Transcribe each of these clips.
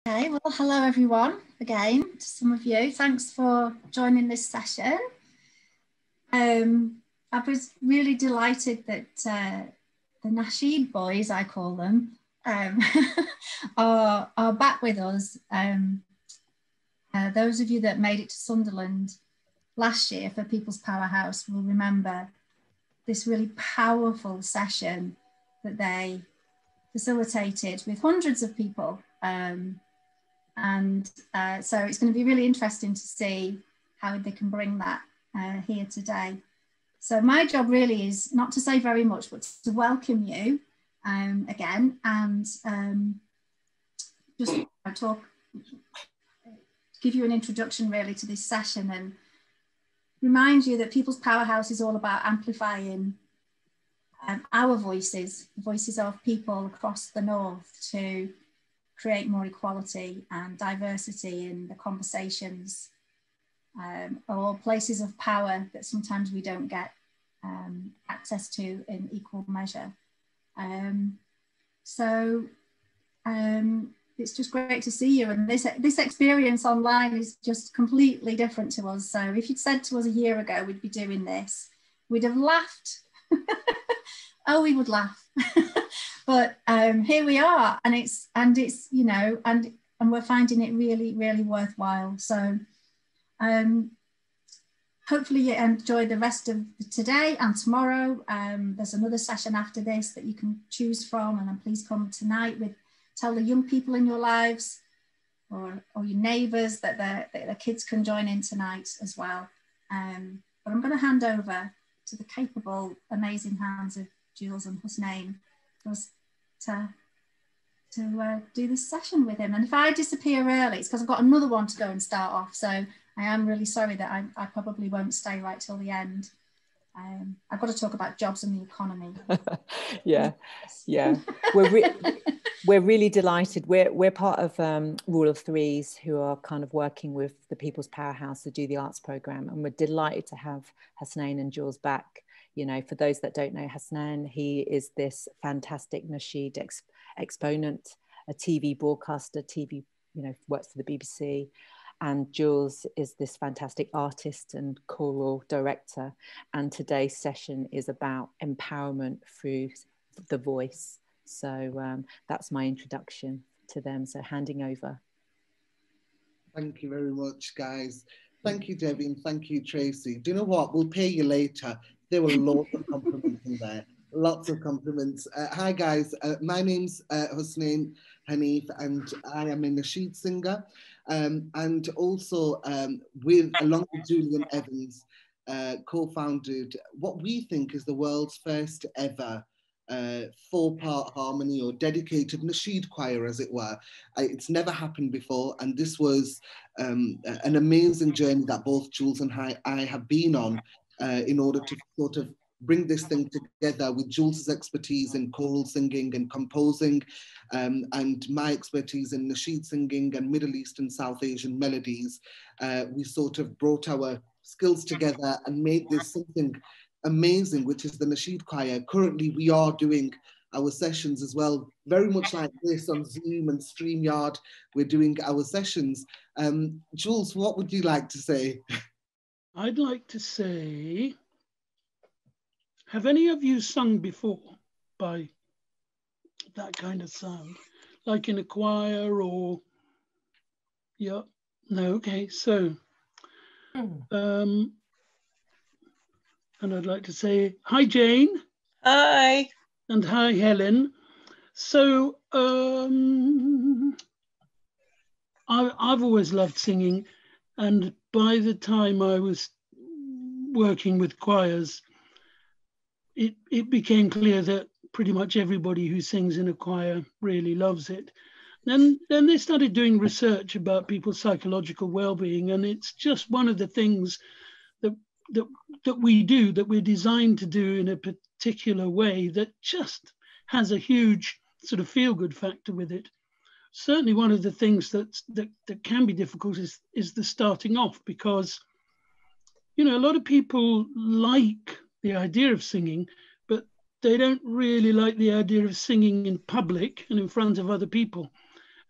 Okay, well, hello everyone again to some of you. Thanks for joining this session. I was really delighted that the Nasheed boys, I call them, are back with us. Those of you that made it to Sunderland last year for People's Powerhouse will remember this really powerful session that they facilitated with hundreds of people. So it's going to be really interesting to see how they can bring that here today. So my job really is not to say very much, but to welcome you again and just give you an introduction really to this session and remind you that People's Powerhouse is all about amplifying our voices, the voices of people across the North, to create more equality and diversity in the conversations or places of power that sometimes we don't get access to in equal measure. It's just great to see you, and this experience online is just completely different to us. So if you'd said to us a year ago we'd be doing this, we'd have laughed. Oh, we would laugh. But here we are, and it's you know, and we're finding it really, really worthwhile. So hopefully you enjoy the rest of today and tomorrow. There's another session after this that you can choose from, and then please come tonight tell the young people in your lives or your neighbours that the kids can join in tonight as well. But I'm going to hand over to the capable, amazing hands of Jules and Husnain for us to do this session with him. And if I disappear early, it's because I've got another one to go and start off. So I am really sorry that I probably won't stay right till the end. I've got to talk about jobs and the economy. Yeah. We're really delighted. We're part of Rule of Threes, who are kind of working with the People's Powerhouse to do the arts programme, and we're delighted to have Husnain and Jules back. You know, for those that don't know Husnain, he is this fantastic Nasheed exponent, a TV broadcaster, works for the BBC. And Jules is this fantastic artist and choral director. And today's session is about empowerment through the voice. So that's my introduction to them. So handing over. Thank you very much, guys. Thank you, Debbie, and thank you, Tracy. Do you know what? We'll pay you later. There were lots of compliments in there. Lots of compliments. Hi, guys. My name's Husnain Hanif, and I am a Nasheed singer. And also, along with Julian Evans, co-founded what we think is the world's first ever 4-part harmony or dedicated Nasheed Choir, as it were. It's never happened before, and this was an amazing journey that both Jules and I have been on in order to sort of bring this thing together with Jules's expertise in choral singing and composing, and my expertise in Nasheed singing and Middle Eastern South Asian melodies. We sort of brought our skills together and made this something amazing, which is the Nasheed Choir. Currently, we are doing our sessions as well, very much like this on Zoom and StreamYard. We're doing our sessions. Jules, what would you like to say? I'd like to say, have any of you sung before by that kind of sound? Like in a choir or, yeah, no, okay, so, and I'd like to say, hi, Jane. Hi. And hi, Helen. So, I've always loved singing, and by the time I was working with choirs, it became clear that pretty much everybody who sings in a choir really loves it. Then they started doing research about people's psychological well-being, and it's just one of the things that we do, that we're designed to do in a particular way that just has a huge sort of feel-good factor with it. Certainly one of the things that can be difficult is the starting off, because, you know, a lot of people like the idea of singing, but they don't really like the idea of singing in public and in front of other people.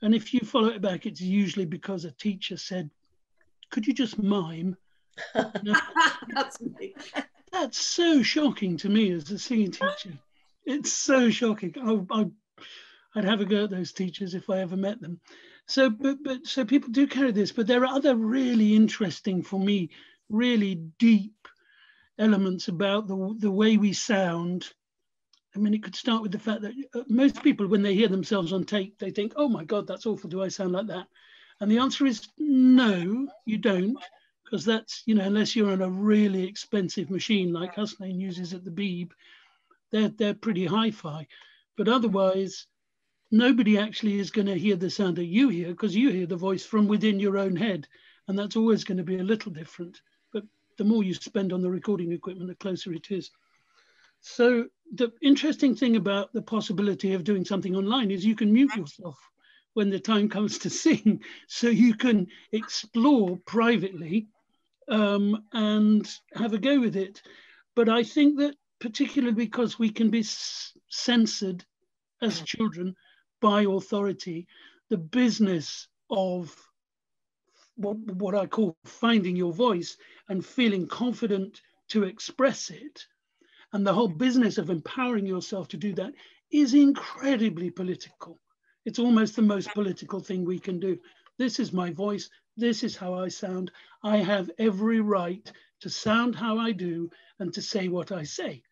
And if you follow it back, it's usually because a teacher said, could you just mime? No, That's me. that's so shocking to me as a singing teacher. It's so shocking. I'd have a go at those teachers if I ever met them. So, so people do carry this, but there are other really interesting, for me, really deep elements about the way we sound. I mean, it could start with the fact that most people, when they hear themselves on tape, they think, oh my God, that's awful. Do I sound like that? And the answer is no, you don't, because that's, you know, unless you're on a really expensive machine like Hussein uses at the Beeb, they're pretty hi-fi. But otherwise, nobody actually is going to hear the sound that you hear, because you hear the voice from within your own head. And that's always going to be a little different. But the more you spend on the recording equipment, the closer it is. So the interesting thing about the possibility of doing something online is you can mute yourself when the time comes to sing. So you can explore privately and have a go with it. But I think that particularly because we can be censored as children by authority, the business of what I call finding your voice and feeling confident to express it, and the whole business of empowering yourself to do that is incredibly political. It's almost the most political thing we can do. This is my voice. This is how I sound. I have every right to sound how I do and to say what I say.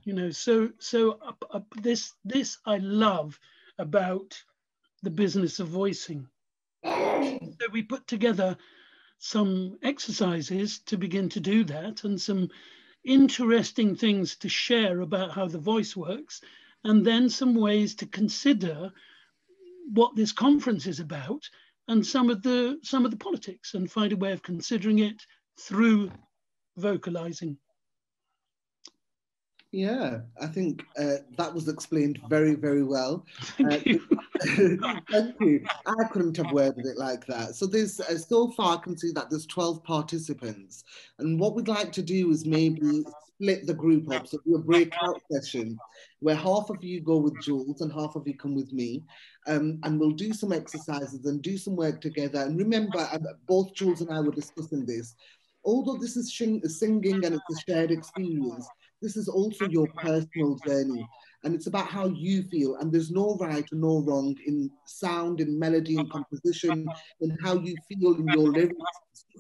You know, so this I love about the business of voicing. So we put together some exercises to begin to do that, and some interesting things to share about how the voice works, and then some ways to consider what this conference is about and some of the politics, and find a way of considering it through vocalizing. Yeah, I think that was explained very, very well. Thank you. Thank you. I couldn't have worded it like that. So there's so far I can see that there's 12 participants, and what we'd like to do is maybe split the group up. So do a breakout session where half of you go with Jules and half of you come with me, and we'll do some exercises and do some work together. And remember, both Jules and I were discussing this. Although this is singing and it's a shared experience, this is also your personal journey, and it's about how you feel, and there's no right or no wrong in sound, in melody, in composition, in how you feel in your lyrics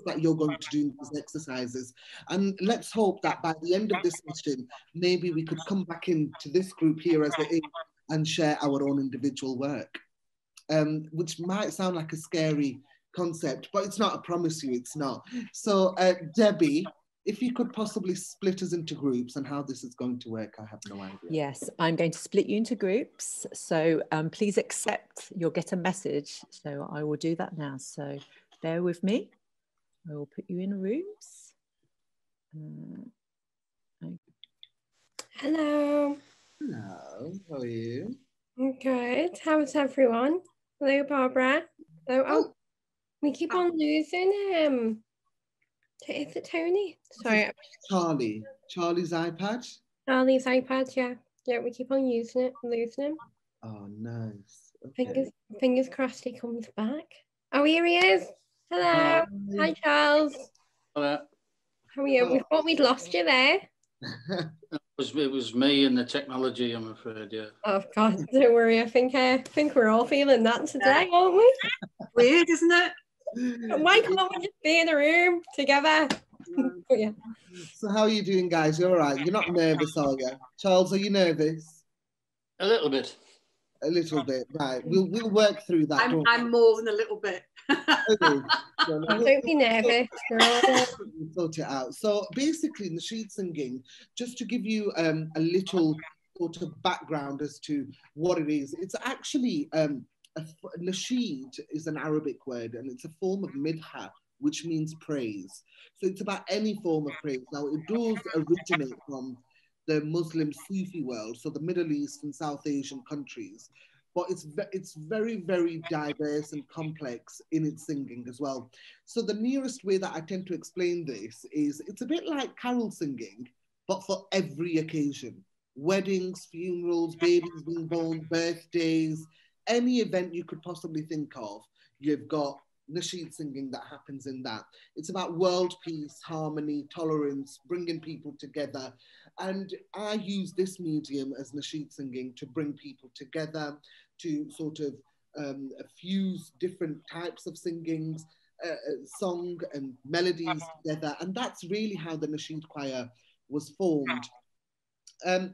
that you're going to do in these exercises. And let's hope that by the end of this session, maybe we could come back into this group here as it is and share our own individual work, which might sound like a scary concept, but it's not, I promise you it's not. So Debbie, if you could possibly split us into groups and how this is going to work, I have no idea. Yes, I'm going to split you into groups. So please accept, you'll get a message. So I will do that now. So bear with me. I will put you in rooms. Hello. Hello, how are you? I'm good. How's everyone? Hello, Barbara. Hello. Oh, we keep on losing is it Tony? Sorry. Charlie's iPad? Charlie's iPad, yeah. Yeah, we keep on using it, losing him. Oh, nice. Okay. Fingers crossed he comes back. Oh, here he is. Hello. Hi, Charles. Hello. How are you? We thought we'd lost you there. It was me and the technology, I'm afraid, yeah. Oh, God, don't worry. I think we're all feeling that today, aren't we? Weird, isn't it? Why can't we just be in a room together? But yeah. So how are you doing, guys? You all right? You're not nervous, are you? Charles, are you nervous? A little bit. A little bit, right. We'll work through that. I'm more than a little bit. Don't be nervous. We'll sort it out. So basically, Nasheed singing, just to give you a little sort of background as to what it is, it's actually, Nasheed is an Arabic word, and it's a form of midha, which means praise. So it's about any form of praise. Now, it does originate from the Muslim Sufi world, so the Middle East and South Asian countries, but it's very, very diverse and complex in its singing as well. So the nearest way that I tend to explain this is it's a bit like carol singing, but for every occasion. Weddings, funerals, babies being born, birthdays, any event you could possibly think of, you've got nasheed singing that happens in that. It's about world peace, harmony, tolerance, bringing people together. And I use this medium as nasheed singing to bring people together, to sort of fuse different types of singings, song and melodies together. And that's really how the Nasheed Choir was formed.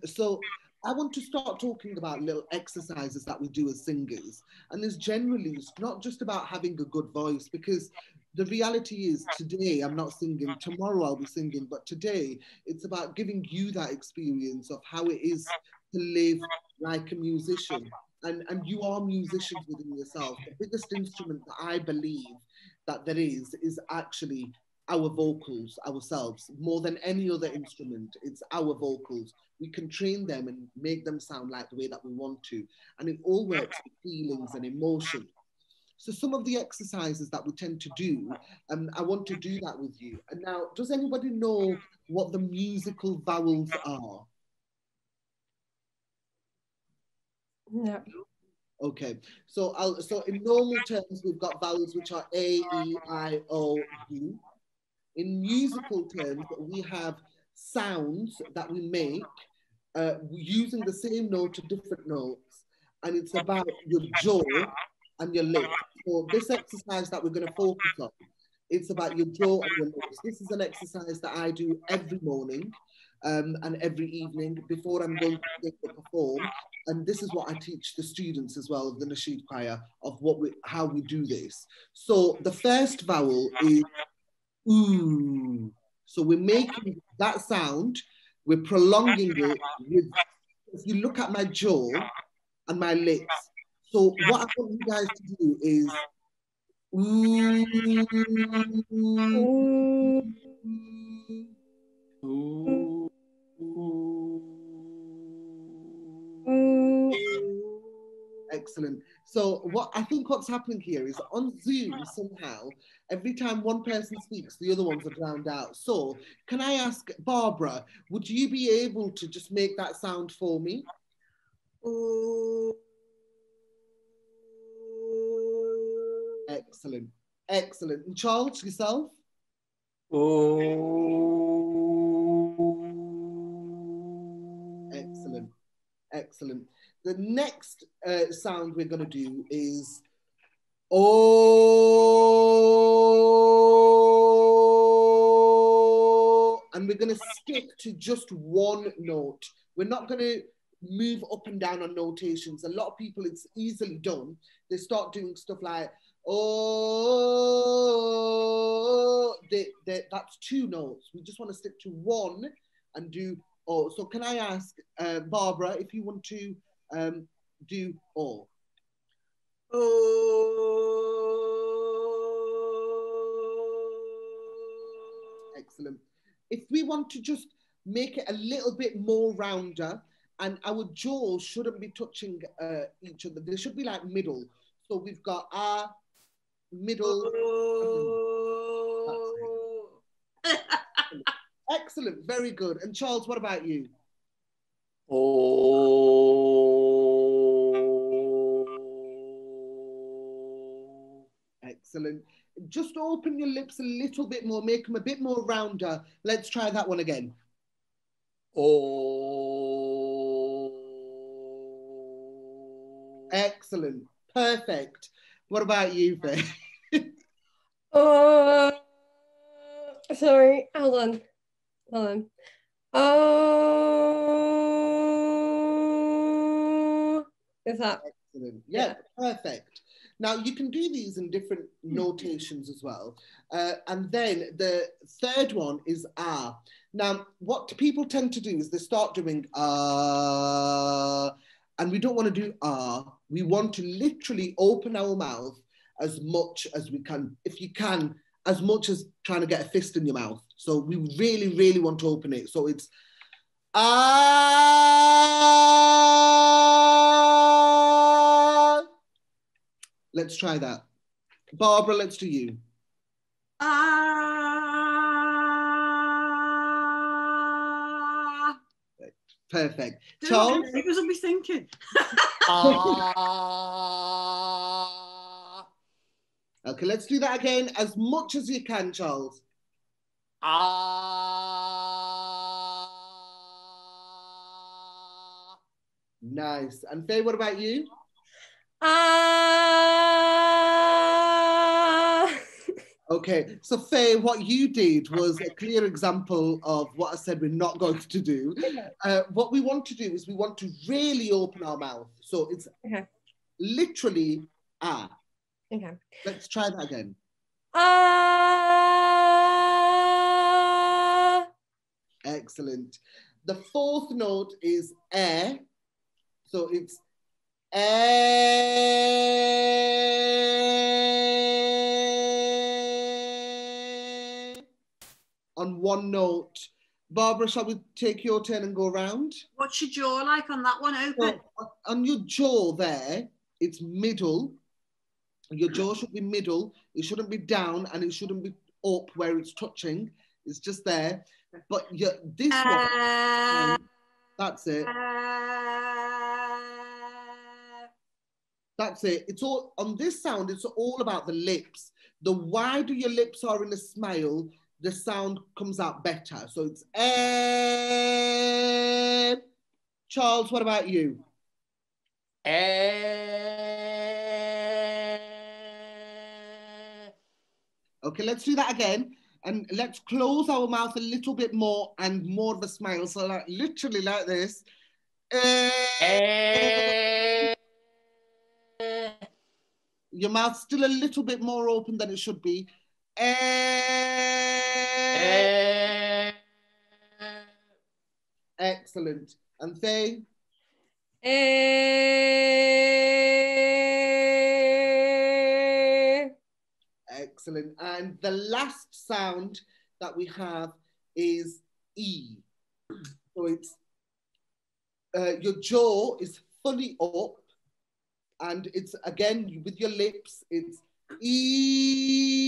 So I want to start talking about little exercises that we do as singers. And there's generally, it's not just about having a good voice, because the reality is today I'm not singing, tomorrow I'll be singing, but today it's about giving you that experience of how it is to live like a musician. And you are musicians within yourself. The biggest instrument that I believe that there is actually our vocals ourselves. More than any other instrument, it's our vocals. We can train them and make them sound like the way that we want to. And it all works with feelings and emotion. So some of the exercises that we tend to do, I want to do that with you. And now, does anybody know what the musical vowels are? No. Okay, so so in normal terms, we've got vowels which are A, E, I, O, U. In musical terms, we have sounds that we make using the same note to different notes, and it's about your jaw and your lips. So this exercise that we're going to focus on, it's about your jaw and your lips. This is an exercise that I do every morning and every evening before I'm going to perform. And this is what I teach the students as well of the Nasheed Choir, of how we do this. So the first vowel is ooh. So we're making that sound, we're prolonging it with, if you look at my jaw and my lips. So what I want you guys to do is ooh. Ooh. Excellent. So what I think what's happening here is on Zoom somehow, every time one person speaks, the other ones are drowned out. So can I ask Barbara, would you be able to just make that sound for me? Ooh. Excellent. Excellent. And Charles, yourself? Oh. Excellent. Excellent. The next sound we're going to do is oh, and we're going to stick to just one note. We're not going to move up and down on notations. A lot of people, it's easily done. They start doing stuff like oh, that's two notes. We just want to stick to one and do oh. So can I ask Barbara if you want to do oh? Excellent. If we want to just make it a little bit more rounder, and our jaws shouldn't be touching each other. They should be like middle. So we've got our middle. Excellent. Very good. And Charles, what about you? Oh. Excellent. Just open your lips a little bit more, make them a bit more rounder. Let's try that one again. Oh. Excellent. Perfect. What about you, Faye? Sorry, hold on. Hold on. Oh, is that? Excellent. Yeah, perfect. Now you can do these in different notations as well. And then the third one is ah. Now, what people tend to do is they start doing and we don't want to do we want to literally open our mouth as much as we can. If you can, as much as trying to get a fist in your mouth. So we really, really want to open it. So it's let's try that. Barbara, let's do you. Perfect. Do Charles? what the neighbours will be thinking. Ah. Okay, let's do that again as much as you can, Charles. Ah. Nice. And Faye, what about you? Okay, so Faye, what you did was a clear example of what I said we're not going to do. What we want to do is we want to really open our mouth. So it's literally ah. Okay. Let's try that again. Excellent. The fourth note is air. So it's air on one note. Barbara, shall we take your turn and go around? What's your jaw like on that one? Open. So on your jaw there, it's middle. Your jaw should be middle. It shouldn't be down and it shouldn't be up where it's touching. It's just there. But this one, that's it. That's it. It's all on this sound. It's all about the lips. The wider your lips are in a smile, the sound comes out better. So it's Charles, what about you? Okay, let's do that again. And let's close our mouth a little bit more and more of a smile. So like, literally like this. Your mouth's still a little bit more open than it should be. Excellent. And Faye? Excellent. And the last sound that we have is E. So it's your jaw is fully up, and it's again with your lips. It's E.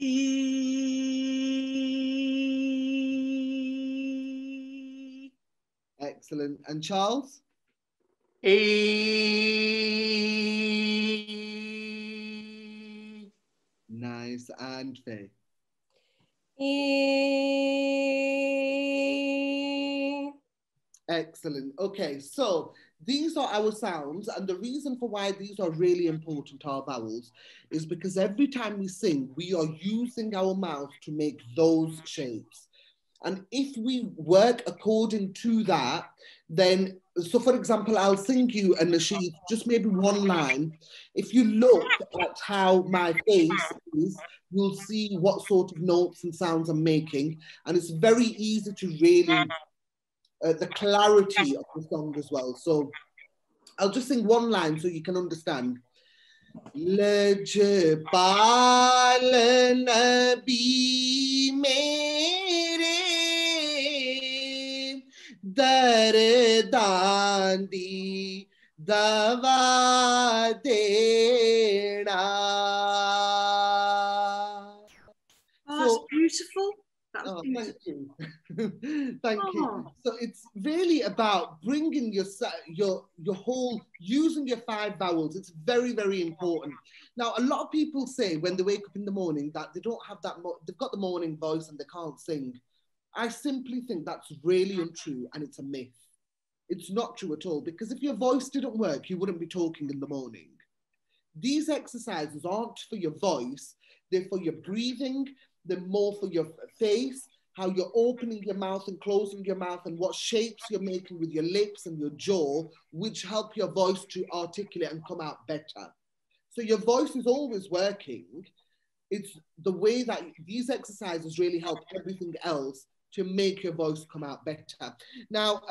E. Excellent. And Charles? E. Nice. And Faye? E. Excellent. Okay, so these are our sounds, and the reason for why these are really important, our vowels, is because every time we sing, we are using our mouth to make those shapes. And if we work according to that, then, so for example, I'll sing you a Nasheed, just maybe one line. If you look at how my face is, you'll see what sort of notes and sounds I'm making. And it's very easy to really, the clarity of the song as well. So I'll just sing one line so you can understand. लजपाल नबी मेरे दरदांदी दवा देना. Oh, that's beautiful. That's Oh, beautiful. thank you. Thank you. So it's really about bringing your whole, using your 5 vowels. It's very, very important. Now, a lot of people say when they wake up in the morning that they don't have that, they've got the morning voice and they can't sing. I simply think that's really untrue and it's a myth. It's not true at all, because if your voice didn't work, you wouldn't be talking in the morning. These exercises aren't for your voice, they're for your breathing, they're more for your face, how you're opening your mouth and closing your mouth, and what shapes you're making with your lips and your jaw, which help your voice to articulate and come out better. So your voice is always working. It's the way that these exercises really help everything else to make your voice come out better. Now,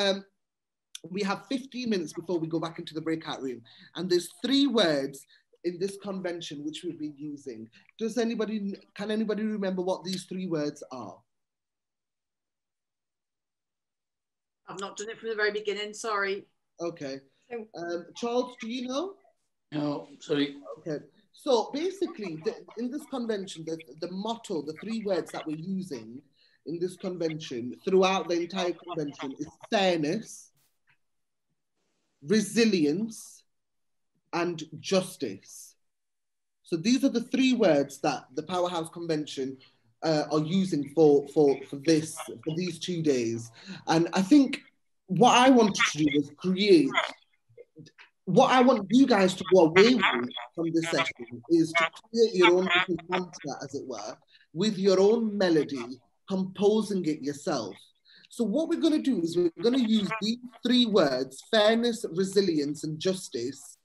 we have 15 minutes before we go back into the breakout room, and there's 3 words in this convention which we've been using. Can anybody remember what these 3 words are? I've not done it from the very beginning, sorry. Okay. Charles, do you know? No, sorry. Okay. So basically, in this convention, the motto, the three words that we're using in this convention throughout the entire convention is fairness, resilience, and justice. So these are the three words that the Powerhouse Convention are using for these 2 days. And I think what I wanted to do was create, what I want you guys to go away with from this session is to create your own little mantra, as it were, with your own melody, composing it yourself. So what we're going to do is we're going to use these three words, fairness, resilience, and justice,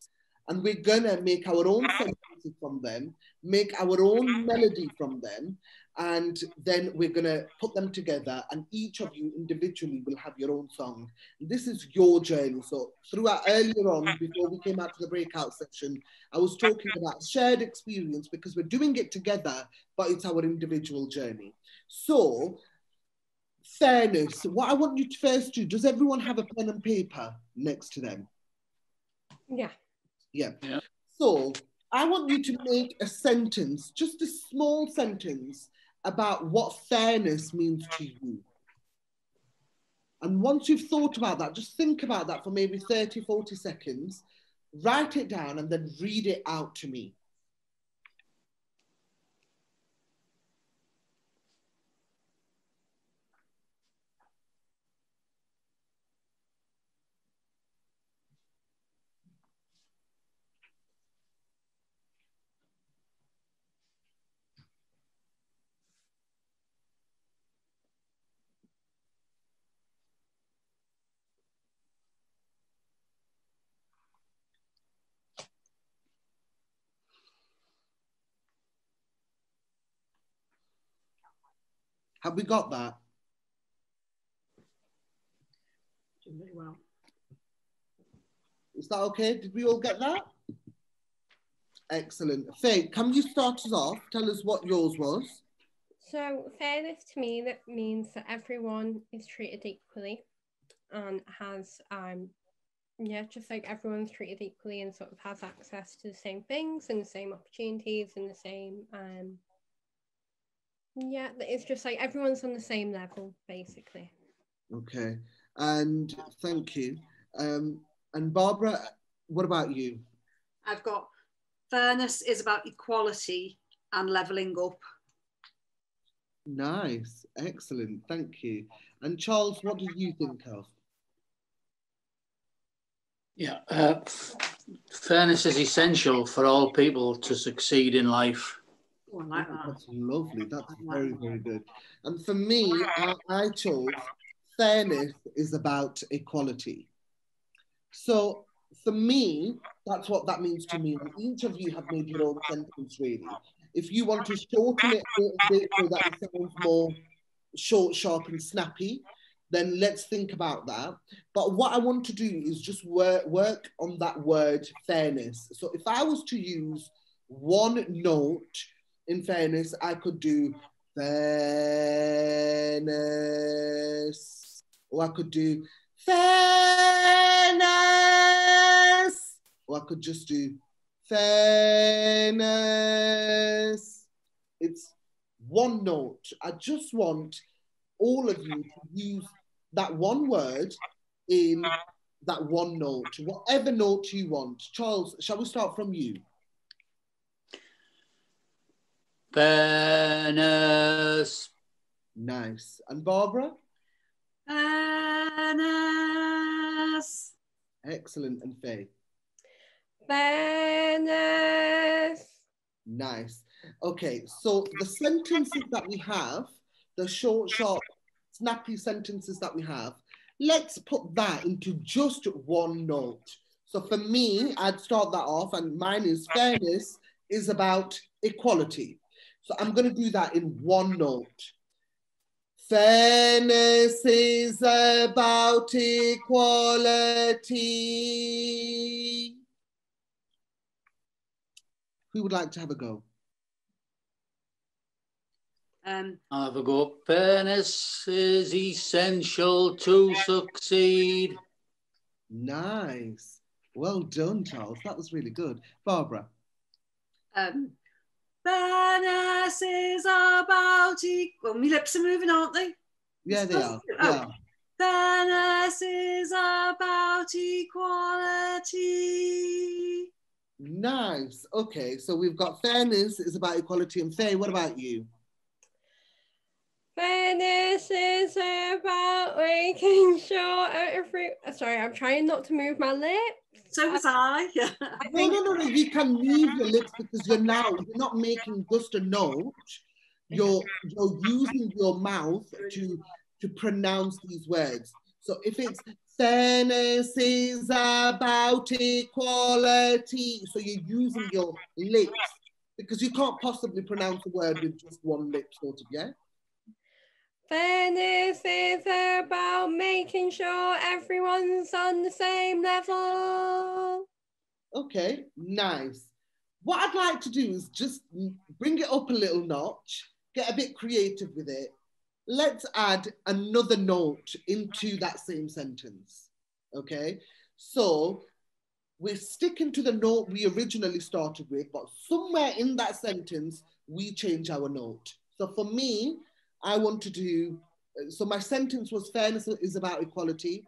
and we're going to make our own sentences from them, make our own melody from them, and then we're going to put them together, and each of you individually will have your own song. This is your journey. So throughout, earlier on, before we came out to the breakout session, I was talking about shared experience because we're doing it together, but it's our individual journey. So fairness, what I want you to first do, does everyone have a pen and paper next to them? Yeah. Yeah. So I want you to make a sentence, just a small sentence, about what fairness means to you. And once you've thought about that, just think about that for maybe 30, 40 seconds, write it down and then read it out to me. Have we got that? Doing really well. Is that okay? Did we all get that? Excellent. Faye, can you start us off? Tell us what yours was. So fairness to me, that means that everyone is treated equally and has yeah, just like everyone's treated equally and sort of has access to the same things and the same opportunities and the same yeah, it's just like everyone's on the same level basically. Okay, and thank you. And Barbara, what about you? I've got fairness is about equality and levelling up. Nice, excellent, thank you. And Charles, what did you think of? Yeah, fairness is essential for all people to succeed in life. Oh, I like that. That's lovely. That's very, very good. And for me, I chose fairness is about equality. So for me, that's what that means to me. And each of you have made your own sentence, really. If you want to shorten it a bit so that it sounds more short, sharp, and snappy, then let's think about that. But what I want to do is just work on that word fairness. So if I was to use one note in fairness, I could do fairness, or I could do fairness, or I could just do fairness. It's one note. I just want all of you to use that one word in that one note, whatever note you want. Charles, shall we start from you? Fairness. Nice. And Barbara? Fairness. Excellent. And Faye? Fairness. Nice. Okay, so the sentences that we have, the short, sharp, snappy sentences that we have, let's put that into just one note. So for me, I'd start that off, and mine is fairness is about equality. So I'm going to do that in one note. Fairness is about equality. Who would like to have a go? I'll have a go. Fairness is essential to succeed. Nice. Well done, Charles. That was really good. Barbara? Fairness is about well, my lips are moving, aren't they? Yeah, they are. Oh. Yeah. Fairness is about equality. Nice. Okay, so we've got fairness is about equality. And Faye, what about you? Fairness is about making sure sorry, I'm trying not to move my lips. So was I. No. You can move your lips because you're not making just a note. You're using your mouth to pronounce these words. So if it's fairness is about equality, so you're using your lips because you can't possibly pronounce a word with just one lip, sort of, yeah? Fairness is about making sure everyone's on the same level. Okay, nice. What I'd like to do is just bring it up a little notch, get a bit creative with it. Let's add another note into that same sentence, okay? So we're sticking to the note we originally started with, but somewhere in that sentence, we change our note. So for me, I want to do, so my sentence was fairness is about equality.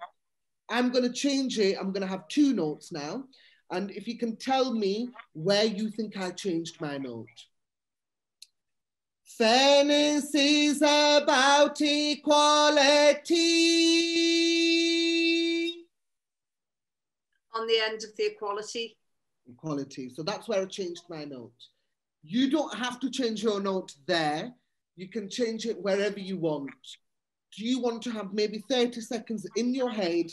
I'm going to change it. I'm going to have two notes now. And if you can tell me where you think I changed my note. Fairness is about equality. On the end of the equality. Equality. So that's where I changed my note. You don't have to change your note there. You can change it wherever you want. Do you want to have maybe 30 seconds in your head?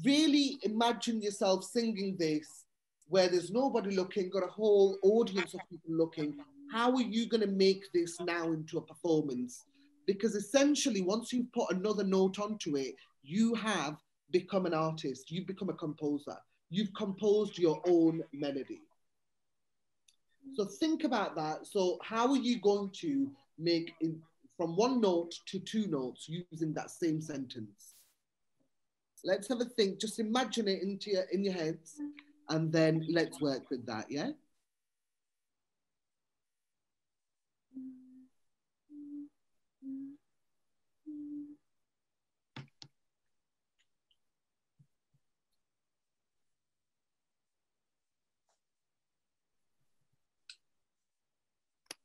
Really imagine yourself singing this where there's nobody looking, got a whole audience of people looking. How are you going to make this now into a performance? Because essentially, once you've put another note onto it, you have become an artist. You've become a composer. You've composed your own melody. So think about that. So how are you going to make it from one note to two notes using that same sentence? Let's have a think. Just imagine it in your heads, and then let's work with that, yeah?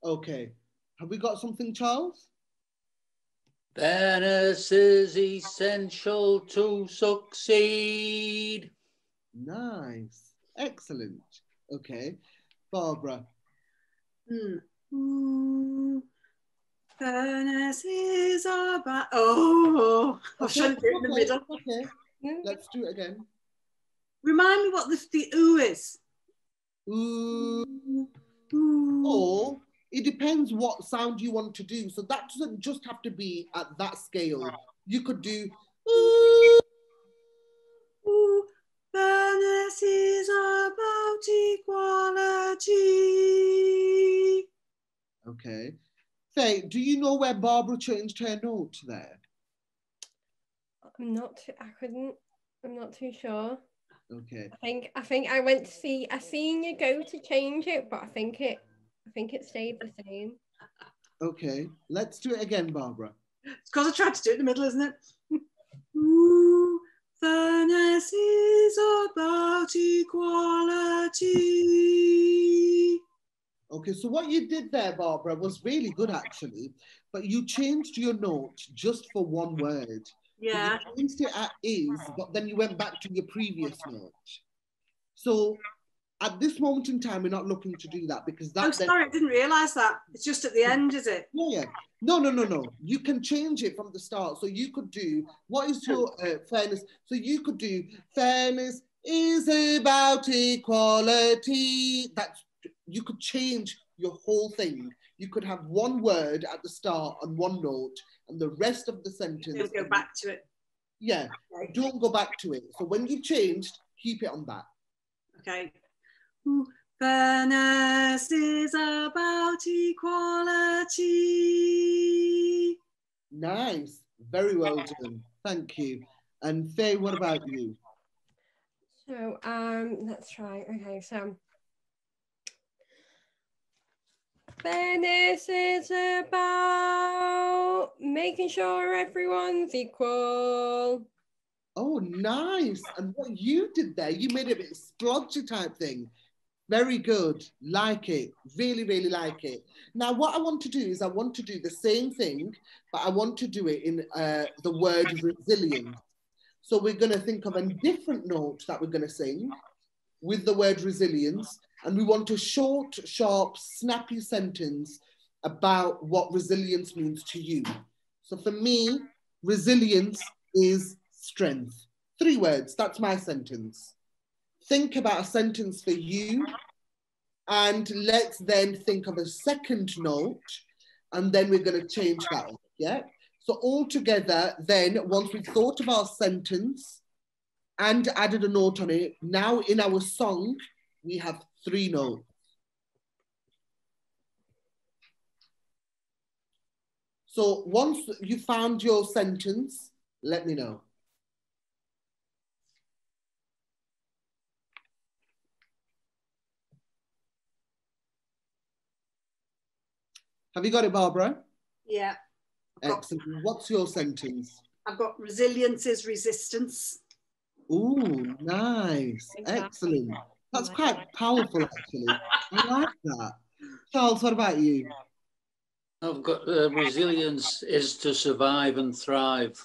Okay. Have we got something, Charles? Fairness is essential to succeed. Nice. Excellent. Okay. Barbara. Fairness is about... Oh, I was trying to do it in the middle. Okay. Let's do it again. Remind me what the ooh is. Ooh. Ooh. Or it depends what sound you want to do. So that doesn't just have to be at that scale. You could do ooh. Ooh. Fairness is about equality. Okay. Faye, do you know where Barbara changed her note there? I'm not too sure. Okay. I think I went to see a senior go to change it, but I think it stayed the same. Okay. Let's do it again, Barbara. It's because I tried to do it in the middle, isn't it? Ooh, fairness is about equality. Okay, so what you did there, Barbara, was really good actually, but you changed your note just for one word. Yeah. So you changed it at is, but then you went back to your previous note. So at this moment in time, we're not looking to do that because that. Oh, sorry, I didn't realise that. It's just at the end, is it? Yeah. No. You can change it from the start. So you could do, what is your fairness? So you could do, fairness is about equality. You could change your whole thing. You could have one word at the start and one note, and the rest of the sentence. Don't go back to it. Yeah, okay. Don't go back to it. So when you've changed, keep it on that. Okay. Ooh, fairness is about equality. Nice. Very well done. Thank you. And Faye, what about you? So let's try. Okay, so Fairness is about making sure everyone's equal. Oh, nice. And what you did there, you made it a bit splodgy type thing. Very good. Like it. Really, really like it. Now, what I want to do is I want to do the same thing, but I want to do it in the word resilience. So we're going to think of a different note that we're going to sing with the word resilience. And we want a short, sharp, snappy sentence about what resilience means to you. So for me, resilience is strength. 3 words, that's my sentence. Think about a sentence for you, and let's then think of a second note, and then we're going to change that up, yeah? So all together, then, once we've thought of our sentence and added a note on it, now in our song, we have 3 notes. So once you found your sentence, let me know. Have you got it, Barbara? Yeah. Excellent. What's your sentence? I've got resilience is resistance. Ooh, nice. Excellent. That's quite powerful, actually. I like that. Charles, what about you? I've got resilience is to survive and thrive.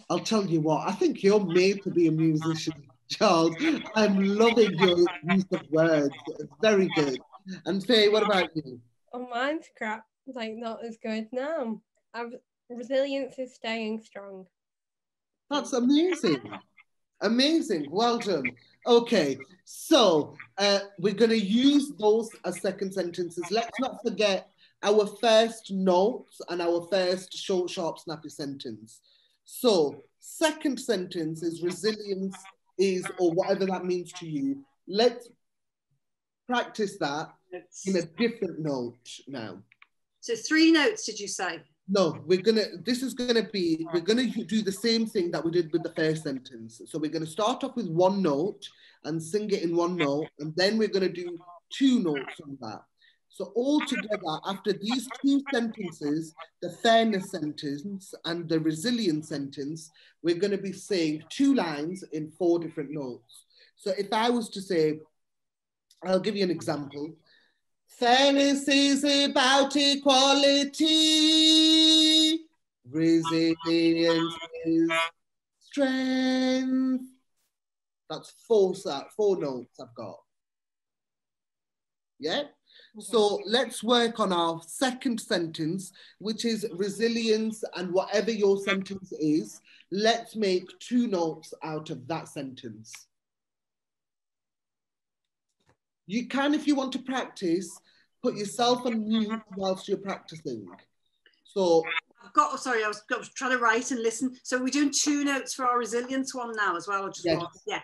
I'll tell you what, I think you're made to be a musician, Charles. I'm loving your use of words. Very good. And Faye, what about you? Oh, mine's crap. Like, not as good now. Resilience is staying strong. That's amazing. Amazing. Well done. Okay, so we're going to use those as second sentences. Let's not forget our first notes and our first short, sharp, snappy sentence. So second sentence is resilience is, or whatever that means to you. Let's practice that in a different note now. So 3 notes, did you say? No, we're gonna do the same thing that we did with the first sentence. So we're gonna start off with 1 note and sing it in 1 note, and then we're gonna do 2 notes on that. So all together, after these 2 sentences, the fairness sentence and the resilience sentence, we're gonna be saying 2 lines in 4 different notes. So if I was to say, I'll give you an example. Fairness is about equality. Resilience is strength. That's 4 notes I've got. Yeah? So let's work on our second sentence, which is resilience, and whatever your sentence is, let's make 2 notes out of that sentence. You can, if you want to practice, put yourself on mute whilst you're practicing. So Sorry, I was trying to write and listen. So we're doing 2 notes for our resilience one now as well, or just 1? Yeah.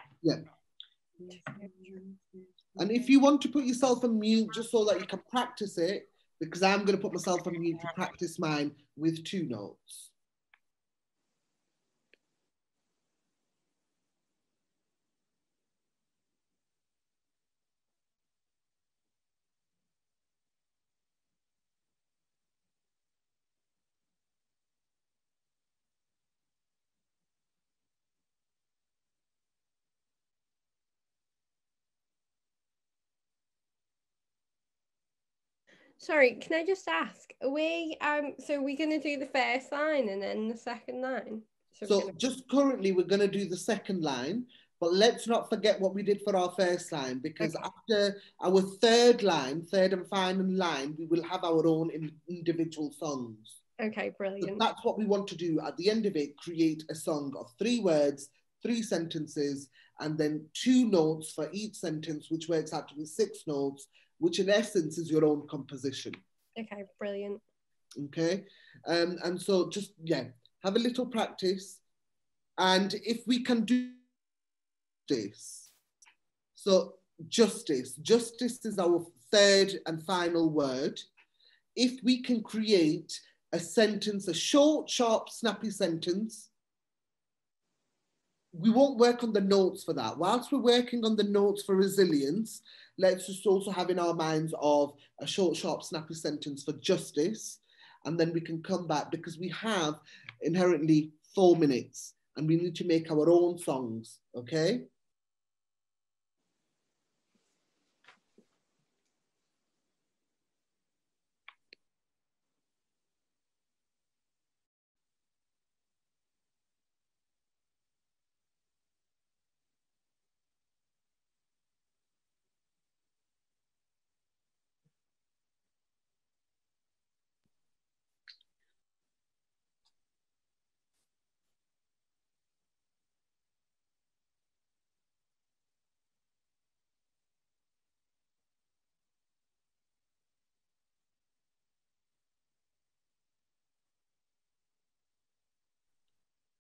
And if you want to put yourself on mute just so that you can practice it, because I'm going to put myself on mute to practice mine with 2 notes. Sorry, can I just ask, are we so we're gonna do the first line and then the second line? So just currently we're going to do the second line, but let's not forget what we did for our first line, because after our third and final line, we will have our own individual songs. Okay, brilliant. So that's what we want to do at the end of it, create a song of 3 words, 3 sentences, and then 2 notes for each sentence, which works out to be 6 notes, which in essence is your own composition. Okay, brilliant. Okay, and so just, have a little practice. And if we can do this, so justice is our third and final word. If we can create a sentence, a short, sharp, snappy sentence, we won't work on the notes for that. Whilst we're working on the notes for resilience, let's just also have in our minds of a short, sharp, snappy sentence for justice. And then we can come back because we have inherently 4 minutes and we need to make our own songs, okay?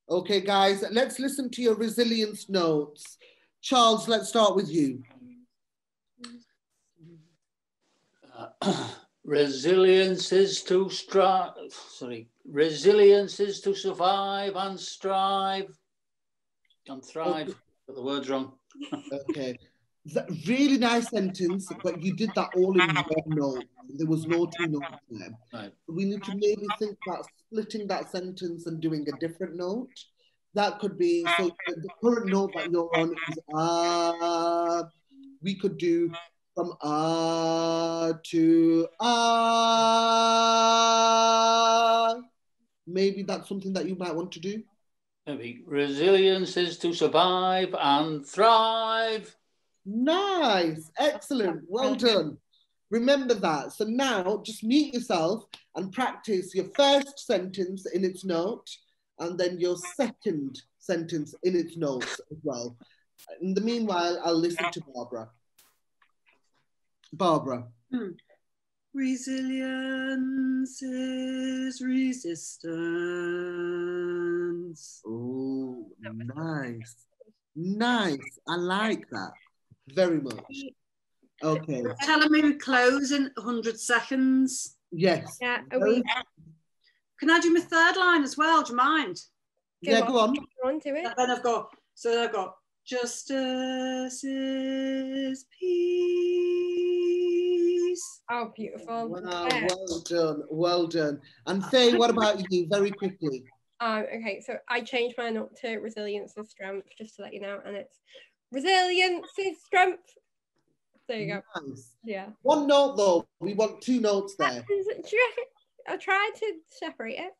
Okay, guys, let's listen to your resilience notes. Charles, let's start with you. Resilience is to strive. Resilience is to survive and strive and thrive. Okay. Got the words wrong. Okay. Really nice sentence, but you did that all in one note. There was no 2 notes there. Right. We need to maybe think about splitting that sentence and doing a different note. That could be, so the current note that you're on is we could do from to maybe that's something that you might want to do. Maybe resilience is to survive and thrive. Nice, excellent, well done. Remember that. So now just mute yourself and practice your first sentence in its note and then your second sentence in its notes as well. In the meanwhile, I'll listen to Barbara. Barbara. Resilience is resistance. Oh, nice. Nice. I like that very much. Okay. Telling me we close in 100 seconds. Yes. Yeah, are we? Can I do my third line as well? Do you mind? Yeah, go on. Go on, do it. Then I've got justice is peace. Oh, beautiful. Wow, well done, well done. And Faye, what about you, very quickly? Okay, so I changed my note to resilience is strength, just to let you know, and it's resilience is strength. There you go. Nice. Yeah. 1 note though, we want 2 notes there. Do you reckon? I tried to separate it.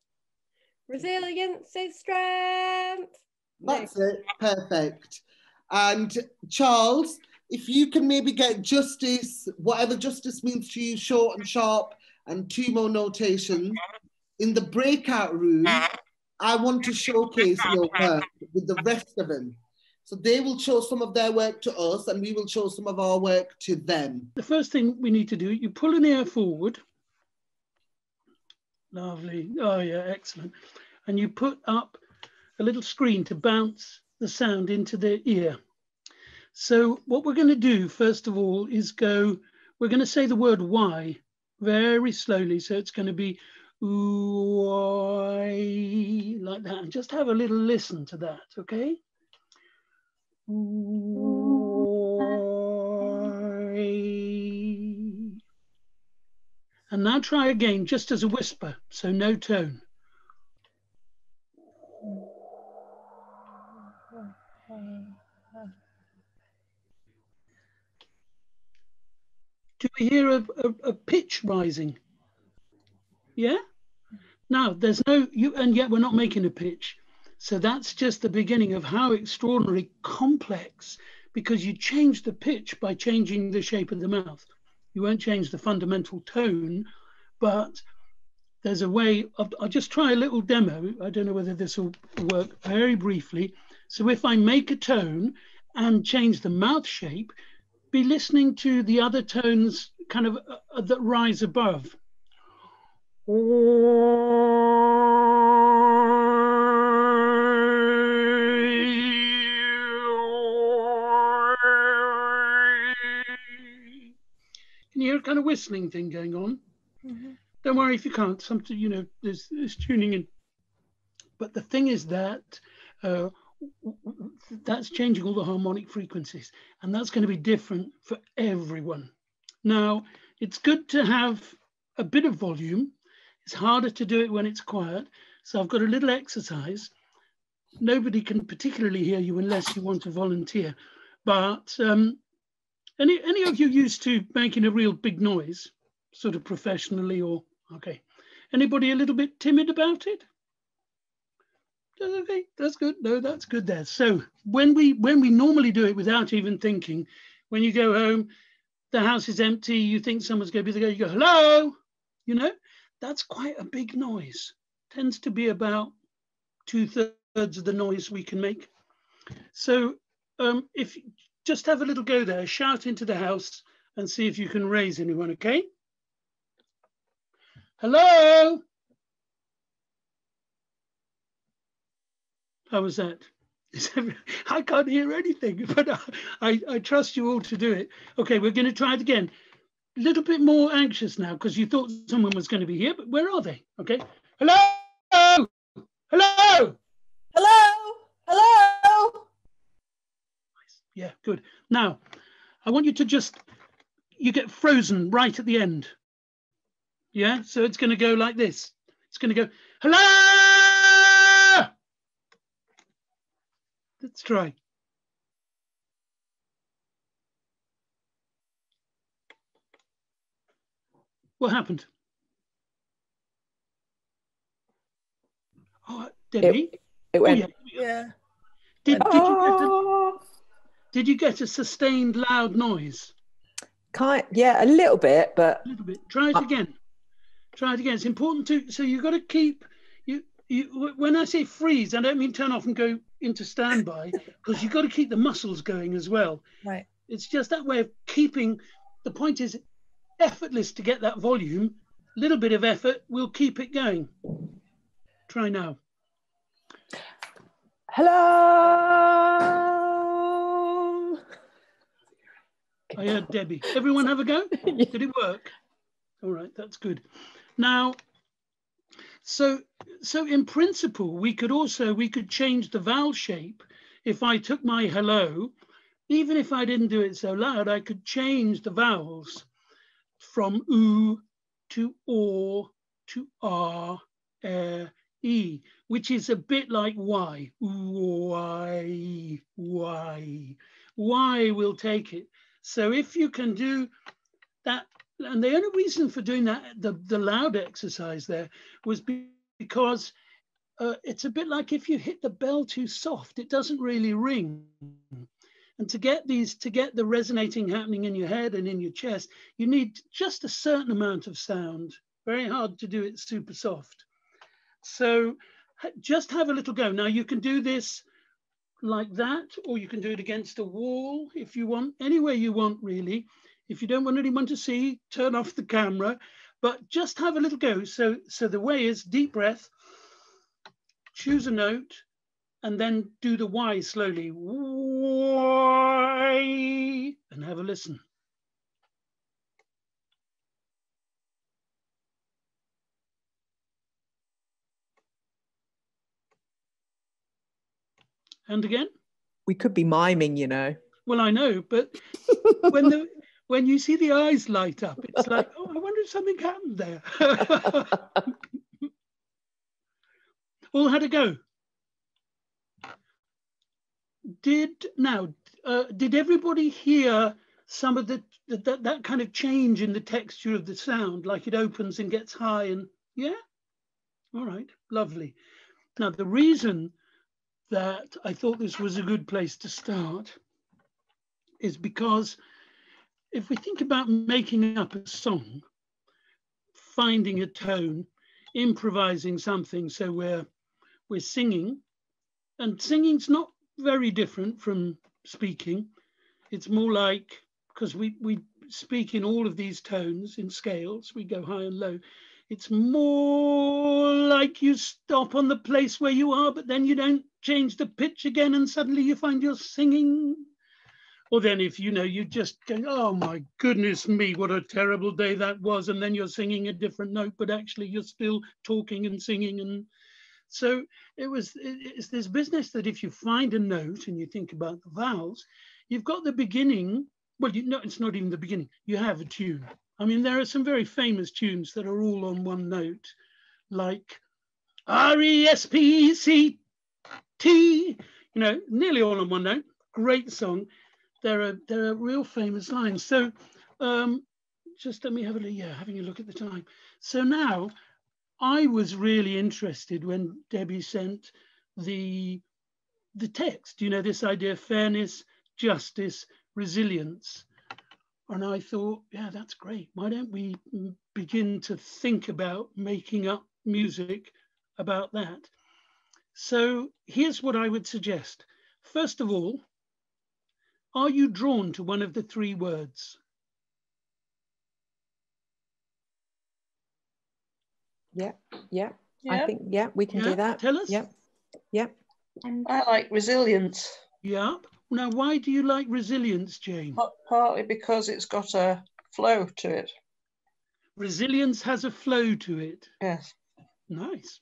Resilience is strength. That's it, perfect. And Charles, if you can maybe get justice, whatever justice means to you, short and sharp, and 2 more notations. In the breakout room, I want to showcase your work with the rest of them. So they will show some of their work to us and we will show some of our work to them. The first thing we need to do, you pull an ear forward. Lovely. Oh, yeah, excellent. And you put up a little screen to bounce the sound into their ear. So what we're going to do, first of all, is we're going to say the word why very slowly. So it's going to be why, like that. And just have a little listen to that, okay? And now try again, just as a whisper, so no tone. Do we hear a pitch rising? Yeah? Now, there's no, and yet we're not making a pitch. So that's just the beginning of how extraordinarily complex, because you change the pitch by changing the shape of the mouth. You won't change the fundamental tone, but there's a way of, I'll just try a little demo. I don't know whether this will work very briefly. So if I make a tone and change the mouth shape, be listening to the other tones kind of that rise above. Can you hear a kind of whistling thing going on? Mm-hmm. Don't worry if you can't. Something, you know, there's tuning in. But the thing is that that's changing all the harmonic frequencies, and that's going to be different for everyone. Now, it's good to have a bit of volume. It's harder to do it when it's quiet. So I've got a little exercise. Nobody can particularly hear you unless you want to volunteer. But any of you used to making a real big noise, sort of professionally or, okay. Anybody a little bit timid about it? Okay, that's good. No, that's good there. So when we normally do it without even thinking, when you go home, the house is empty, you think someone's going to be there, you go, hello, you know, that's quite a big noise. Tends to be about 2/3 of the noise we can make. So if you just have a little go there, shout into the house and see if you can raise anyone, okay? Hello? How was that? I can't hear anything, but I trust you all to do it. Okay, we're going to try it again. A little bit more anxious now because you thought someone was going to be here, but where are they? Okay. Hello? Hello? Hello? Hello? Yeah, good. Now, I want you to just, you get frozen right at the end. Yeah, so it's going to go like this. It's going to go, hello? Let's try. What happened? Oh, Debbie? It went. Oh, Yeah. Did you get a sustained loud noise? Yeah, a little bit, but a little bit. Try it again. Try it again. It's important to. So you've got to keep you. When I say freeze, I don't mean turn off and go into standby, because you've got to keep the muscles going as well. Right. It's just that way of keeping. The point is, effortless to get that volume. A little bit of effort will keep it going. Try now. Hello. I heard Debbie. Everyone have a go? Did it work? All right, that's good. Now, so in principle, we could change the vowel shape. If I took my hello, even if I didn't do it so loud, I could change the vowels from oo to or to r, e, which is a bit like y. Y will take it. So if you can do that, and the only reason for doing that, the loud exercise there, was because it's a bit like if you hit the bell too soft, it doesn't really ring. And to get the resonating happening in your head and in your chest, you need just a certain amount of sound. Very hard to do it super soft. So just have a little go. Now you can do this like that, or you can do it against a wall if you want, anywhere you want really. If you don't want anyone to see, turn off the camera, but just have a little go. So the way is deep breath, choose a note, and then do the Y slowly. Y, and have a listen. And again? We could be miming, you know. Well, I know, but when you see the eyes light up, it's like, oh, I wonder if something happened there. All had a go. Did everybody hear some of that kind of change in the texture of the sound, like it opens and gets high and yeah? All right, lovely. Now, the reason that I thought this was a good place to start is because if we think about making up a song, finding a tone, improvising something, so we're singing, and singing's not very different from speaking. It's more like, because we speak in all of these tones in scales, we go high and low. It's more like you stop on the place where you are, but then you don't change the pitch again and suddenly you find you're singing. Or then if you just go, oh my goodness me, what a terrible day that was, and then you're singing a different note, but actually you're still talking and singing. And So it's this business that if you find a note and you think about the vowels, you've got the beginning. Well, it's not even the beginning. You have a tune. I mean, there are some very famous tunes that are all on one note, like RESPCT, nearly all on one note. Great song. There are real famous lines. So just let me have having a look at the time. So now I was really interested when Debbie sent the text, this idea of fairness, justice, resilience. And I thought, yeah, that's great. Why don't we begin to think about making up music about that? So here's what I would suggest. First of all, are you drawn to one of the three words? Yeah. I think, we can do that. Tell us. Yeah. I like resilience. Yeah. Now, why do you like resilience, Jane? Partly because it's got a flow to it. Resilience has a flow to it. Yes. Nice.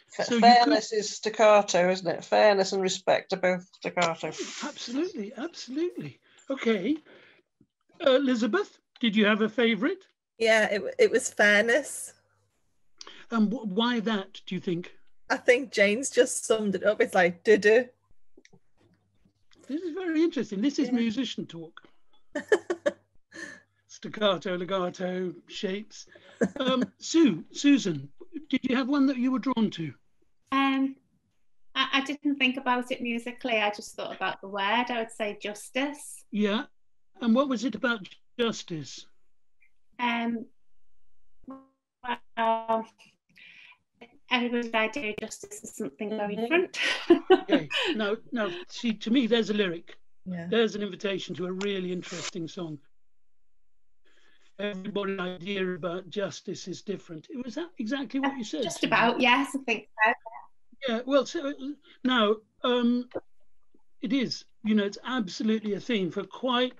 So fairness is staccato, isn't it? Fairness and respect are both staccato. Absolutely, absolutely. Okay. Elizabeth, did you have a favourite? Yeah, it was fairness. And why that, do you think? I think Jane's just summed it up. It's like, do-do. This is very interesting. This is musician talk. Staccato, legato, shapes. Susan, did you have one that you were drawn to? I didn't think about it musically. I just thought about the word. I would say justice. Yeah. And what was it about justice? Well, everybody's idea of justice is something very different. Okay. Now, see, to me, there's a lyric. Yeah. There's an invitation to a really interesting song. Everybody's idea about justice is different. Was that exactly what you said? Just about, yes, I think so. Yeah, well, so now it is, it's absolutely a theme for quite,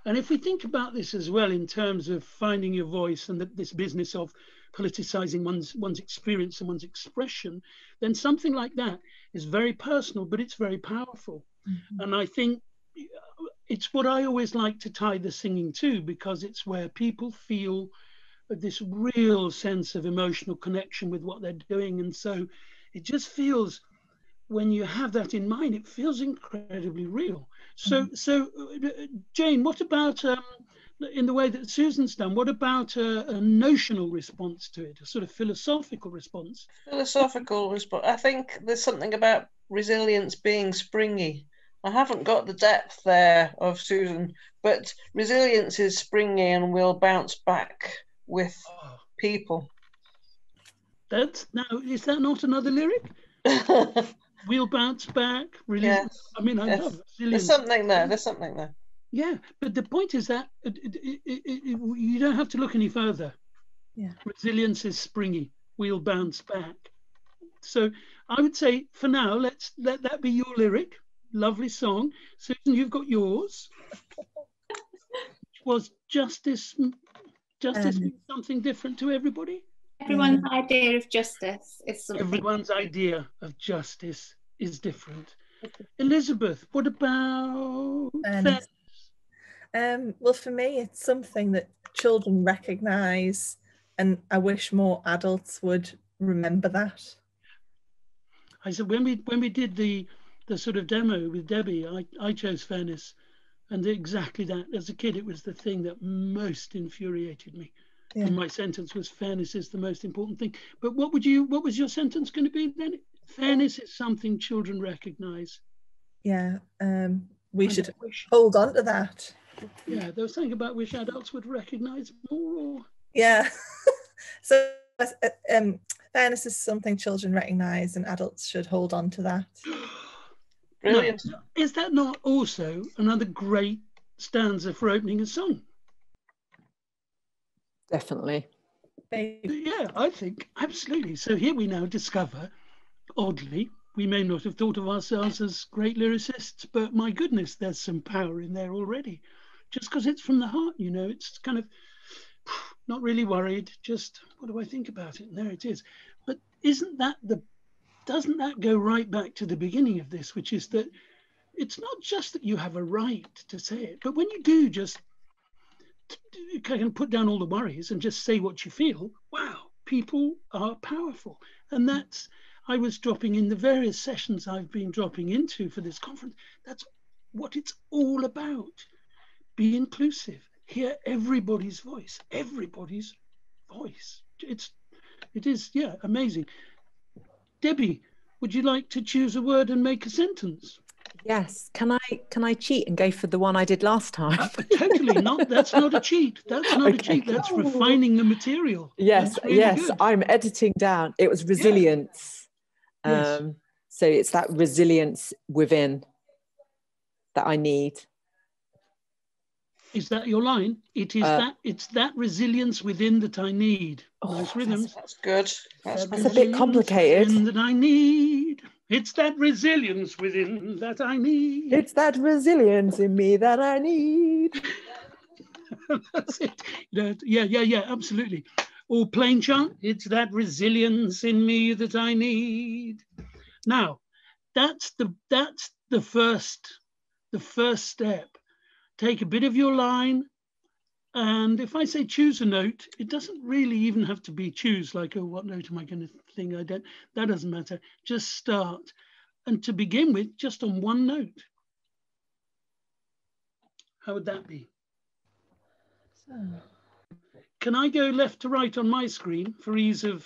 and if we think about this as well in terms of finding your voice and this business of politicizing one's experience and one's expression, then something like that is very personal, but it's very powerful. And I think it's what I always like to tie the singing to, because it's where people feel this real sense of emotional connection with what they're doing. And so it just feels, when you have that in mind, it feels incredibly real. So Jane, what about in the way that Susan's done, what about a notional response to it, a sort of philosophical response? Philosophical response. I think there's something about resilience being springy. I haven't got the depth there of Susan, but resilience is springy and will bounce back with people. Is that not another lyric? We'll bounce back. Yes. I mean, I love resilience. There's something there. There's something there. Yeah, but the point is that you don't have to look any further. Yeah. Resilience is springy. We'll bounce back. So I would say for now, let that be your lyric. Lovely song. Susan, you've got yours. Was justice means something different to everybody? Everyone's idea of justice is something. Everyone's idea of justice is different. Elizabeth, what about fairness? Well, for me, it's something that children recognise, and I wish more adults would remember that. I said when we did the sort of demo with Debbie, I chose fairness, and exactly that. As a kid, it was the thing that most infuriated me. Yeah. And my sentence was fairness is the most important thing. But what was your sentence going to be then? Fairness is something children recognise. Yeah, we should hold on to that. Yeah, there was something about wish adults would recognise more. Yeah, so fairness is something children recognise, and adults should hold on to that. Brilliant. Now, is that not also another great stanza for opening a song? Definitely. Yeah, I think absolutely. So here we now discover, oddly, we may not have thought of ourselves as great lyricists, but my goodness, there's some power in there already. Just because it's from the heart, it's kind of not really worried, just what do I think about it? And there it is. But isn't that the doesn't that go right back to the beginning of this, which is that it's not just that you have a right to say it, but when you do just kind of put down all the worries and just say what you feel, wow, people are powerful. And that's, I was dropping in the various sessions I've been dropping into for this conference. That's what it's all about. Be inclusive. Hear everybody's voice. Everybody's voice. It is, yeah, amazing. Debbie, would you like to choose a word and make a sentence? Yes. Can I cheat and go for the one I did last time? Totally not. That's not a cheat. That's not a cheat. Okay. That's refining the material. Yes, Really yes. good. I'm editing down. It was resilience. Yes. So it's that resilience within that I need. Is that your line? It is it's that resilience within that I need. Nice rhythms. That's good. That's a bit complicated. That I need. It's that resilience within that I need. It's that resilience in me that I need. That's it. Yeah, absolutely. Or plain chant, it's that resilience in me that I need. Now, that's the first step. Take a bit of your line, and if I say choose a note, it doesn't really even have to be choose, like, oh, what note am I going to sing? That doesn't matter. Just start. And to begin with, just on one note. How would that be? So, can I go left to right on my screen for ease of,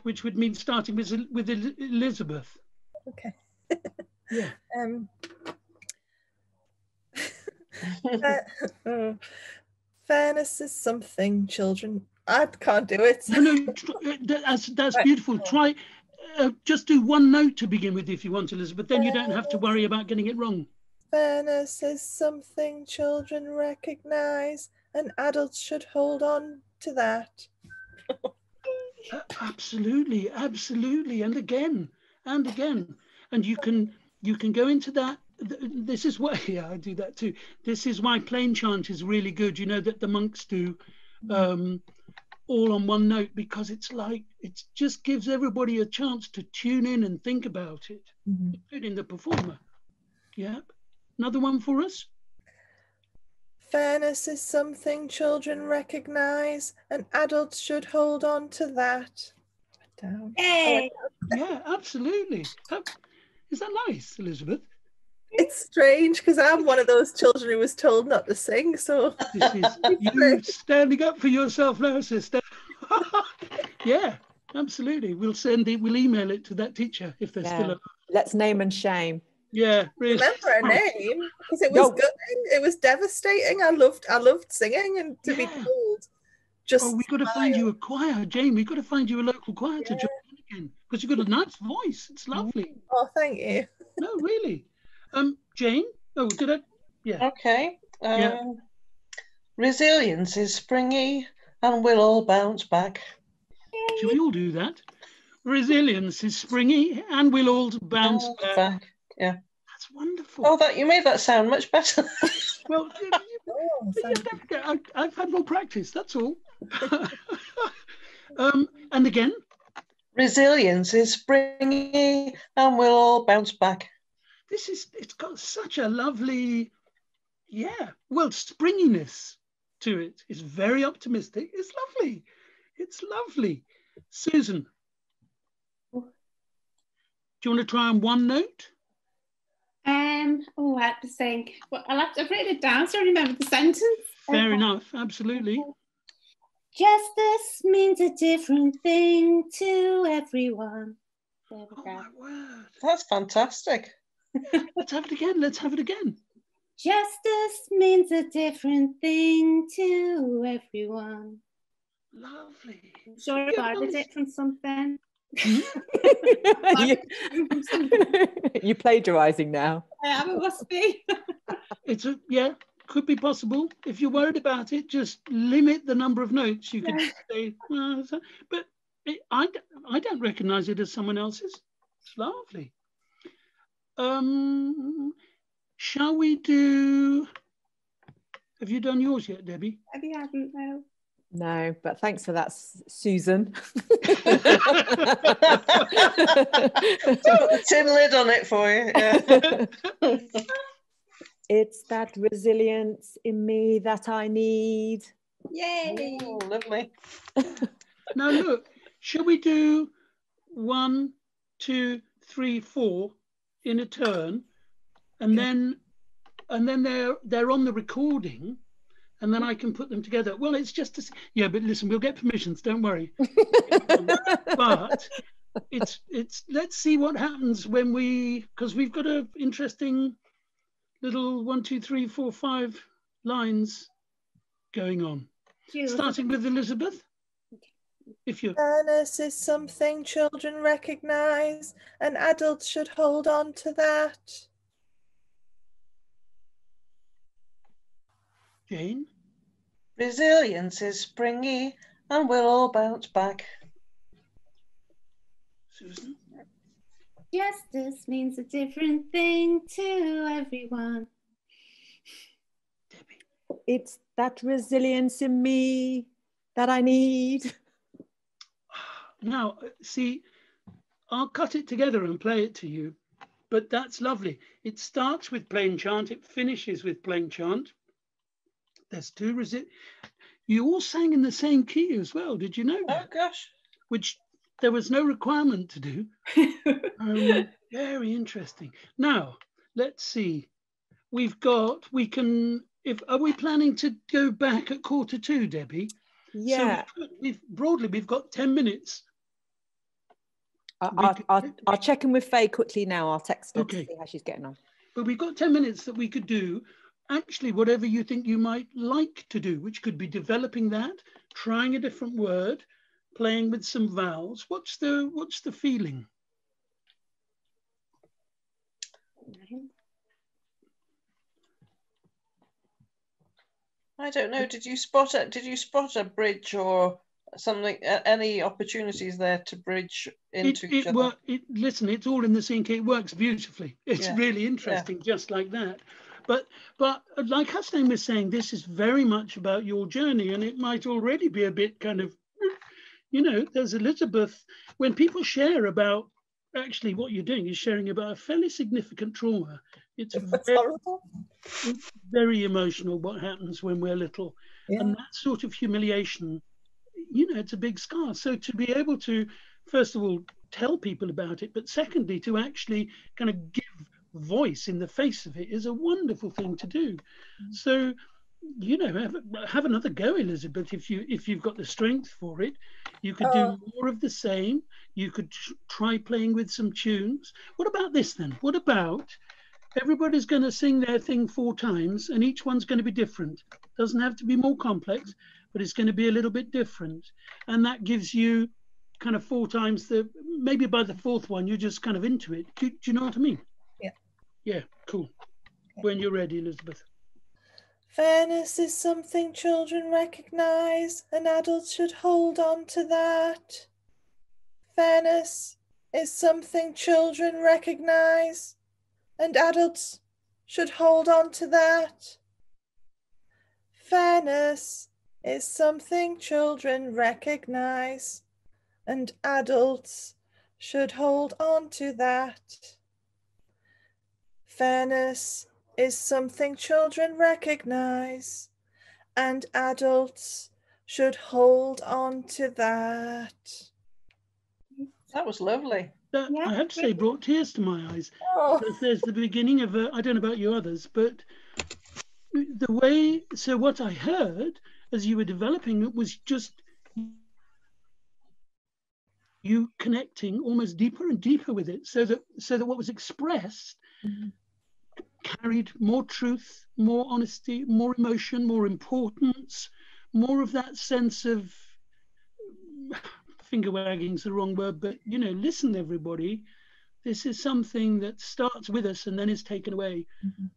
which would mean starting with Elizabeth? Okay. Yeah. Fairness is something, children. I can't do it. No, that's beautiful. Try, just do one note to begin with if you want, Elizabeth. Then you don't have to worry about getting it wrong. Fairness is something children recognize, and adults should hold on to that. Absolutely, absolutely, and again, and you can go into that. This is why, yeah, I do that too. This is why plain chant is really good. You know that the monks do, all on one note, because it's like it just gives everybody a chance to tune in and think about it, including the performer. Yep. Another one for us. Fairness is something children recognize, and adults should hold on to that. Down. Hey. Yeah, absolutely. Is that nice, Elizabeth? It's strange because I'm one of those children who was told not to sing. So this is you standing up for yourself now, sister. Yeah, absolutely. We'll email it to that teacher if they're still alive. Let's name and shame. Yeah, really. Remember her name because it was good. It was devastating. I loved singing, and to be told, just we've got to find you a choir, Jane. We've got to find you a local choir to join in again because you've got a nice voice. It's lovely. Oh, thank you. No, really. Jane. Oh, did I? Yeah. Okay. Resilience is springy, and we'll all bounce back. Should we all do that? Resilience is springy, and we'll all bounce back. Yeah. That's wonderful. Oh, you made that sound much better. Well, I've had more practice, that's all. And again? Resilience is springy, and we'll all bounce back. It's got such a lovely, springiness to it. It's very optimistic. It's lovely. It's lovely. Susan, do you want to try on one note? I have to think. Well, I've written it down so I remember the sentence. Fair enough, absolutely. Justice means a different thing to everyone. Oh my word. That's fantastic. Let's have it again. Justice means a different thing to everyone. Lovely. I'm sure I borrowed it from something. You're plagiarizing now. It must be. Could be possible. If you're worried about it, just limit the number of notes. You could say, but I don't recognize it as someone else's. It's lovely. Shall we do? Have you done yours yet, Debbie? Debbie hasn't, no. No, but thanks for that, Susan. Put the tin lid on it for you. Yeah. It's that resilience in me that I need. Yay! Oh, lovely. Now look, shall we do 1, 2, 3, 4 in a turn, and then they're on the recording, and then I can put them together. Well, it's just to, yeah, but listen, we'll get permissions, don't worry. But it's let's see what happens when because we've got a interesting little 1, 2, 3, 4, 5 lines going on. Starting with Elizabeth. If you Fairness is something children recognize, and adults should hold on to that. Jane. Resilience is springy and we'll all bounce back. Susan. Justice means a different thing to everyone. Debbie. It's that resilience in me that I need. Now, see, I'll cut it together and play it to you, but that's lovely. It starts with plain chant, it finishes with plain chant. There's two you all sang in the same key as well, did you know that? Oh gosh. Which there was no requirement to do. Very interesting. Now, let's see. We can, are we planning to go back at 1:45, Debbie? Yeah. So we've got 10 minutes. I'll check in with Faye quickly now. I'll text her to see how she's getting on. But we've got 10 minutes that we could do actually whatever you think you might like to do, which could be developing that, trying a different word, playing with some vowels. What's the feeling? I don't know. Did you spot a bridge or something? Any opportunities there to bridge into each other? Listen, it's all in the sync. It works beautifully. It's really interesting, just like that. But like Hasnain was saying, this is very much about your journey, and it might already be a bit kind of, there's Elizabeth. When people share about actually what you're doing is sharing about a fairly significant trauma. It's horrible. It's very emotional what happens when we're little, and that sort of humiliation, it's a big scar. So to be able to, first of all, tell people about it, but secondly, to actually kind of give voice in the face of it is a wonderful thing to do. So, have another go, Elizabeth, if you've got the strength for it. You could do more of the same. You could try playing with some tunes. What about this then? What about everybody's going to sing their thing 4 times, and each one's going to be different. Doesn't have to be more complex, but it's going to be a little bit different. And that gives you kind of 4 times maybe by the 4th one, you're just kind of into it. Do you know what I mean? Yeah. Yeah, cool. When you're ready, Elizabeth. Fairness is something children recognize, and adults should hold on to that. Fairness is something children recognize, and adults should hold on to that. Fairness is something children recognize, and adults should hold on to that. Fairness is something children recognize, and adults should hold on to that. That was lovely. That, I have to say, brought tears to my eyes. Because there's the beginning of I don't know about you others, but the way, so what I heard as you were developing it was just you connecting almost deeper and deeper with it, so that what was expressed carried more truth, more honesty, more emotion, more importance, more of that sense of, finger wagging is the wrong word, but listen, everybody, this is something that starts with us and then is taken away.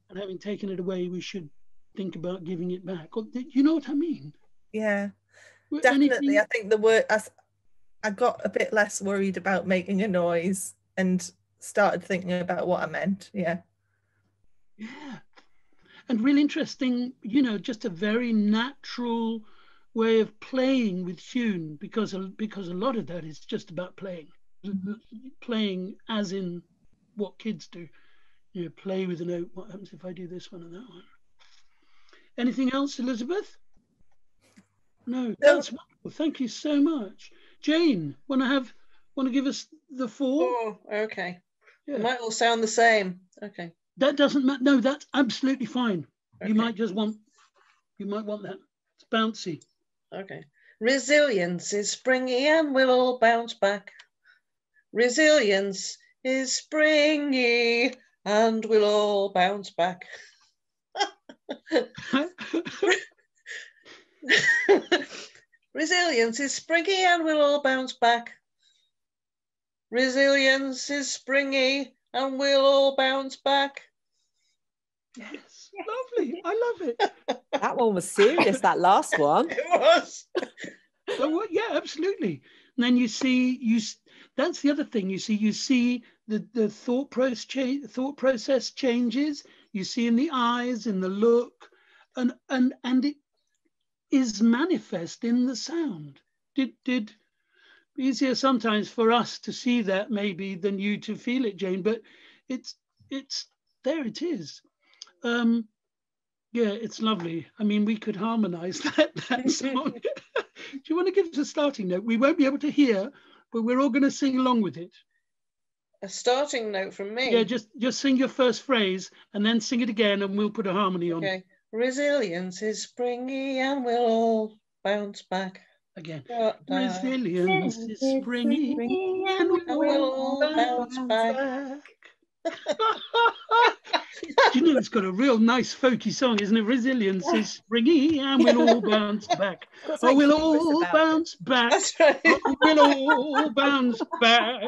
And having taken it away, we should think about giving it back. You know what I mean? Yeah, definitely. I think the word, I got a bit less worried about making a noise and started thinking about what I meant. Yeah. And really interesting, just a very natural way of playing with tune, because a lot of that is just about playing as in what kids do. You know, play with a note. What happens if I do this one and that one? Anything else, Elizabeth? No, that's wonderful. Thank you so much. Jane, want to give us the 4? Oh, okay. Yeah. It might all sound the same. Okay. That doesn't matter. No, that's absolutely fine. Okay. You might want that. It's bouncy. Okay. Resilience is springy and we'll all bounce back. Resilience is springy and we'll all bounce back. Resilience is springy and we'll all bounce back. Resilience is springy and we'll all bounce back. Yes, lovely. I love it. That one was serious, that last one. It was. Oh, yeah, absolutely. And then you see, that's the other thing. You see the thought process changes. You see in the eyes, in the look, and it is manifest in the sound. Did easier sometimes for us to see that maybe than you to feel it, Jane, but it's there it is. Yeah, it's lovely. I mean, we could harmonize that song. Do you want to give us a starting note? We won't be able to hear, but we're all going to sing along with it. A starting note from me? Yeah, just sing your first phrase and then sing it again and we'll put a harmony on. Okay. Resilience is springy and we'll all bounce back. Again. Resilience is springy and we'll all bounce back. Do you know it's got a real nice folky song, isn't it? Resilience is springy and we'll all bounce back. Oh, we'll all bounce back. That's right. Oh, we'll all bounce back.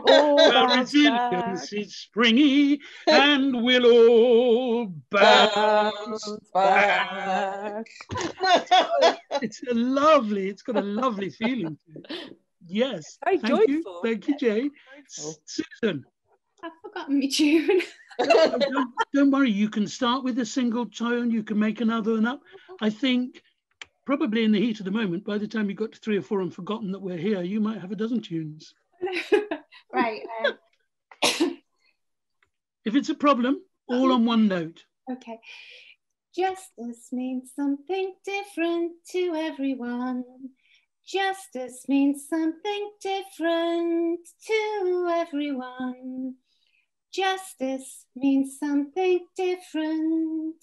Resilience is springy and we'll all bounce back. It's got a lovely feeling to it. Yes. Very Thank you. joyful. Thank you, Jane. Susan. I've forgotten my tune. Don't worry, you can start with a single tone, you can make another one up. I think probably in the heat of the moment, by the time you got to 3 or 4 and forgotten that we're here, you might have a dozen tunes. Right. If it's a problem, all on one note. Okay. Justice means something different to everyone. Justice means something different to everyone. Justice means something different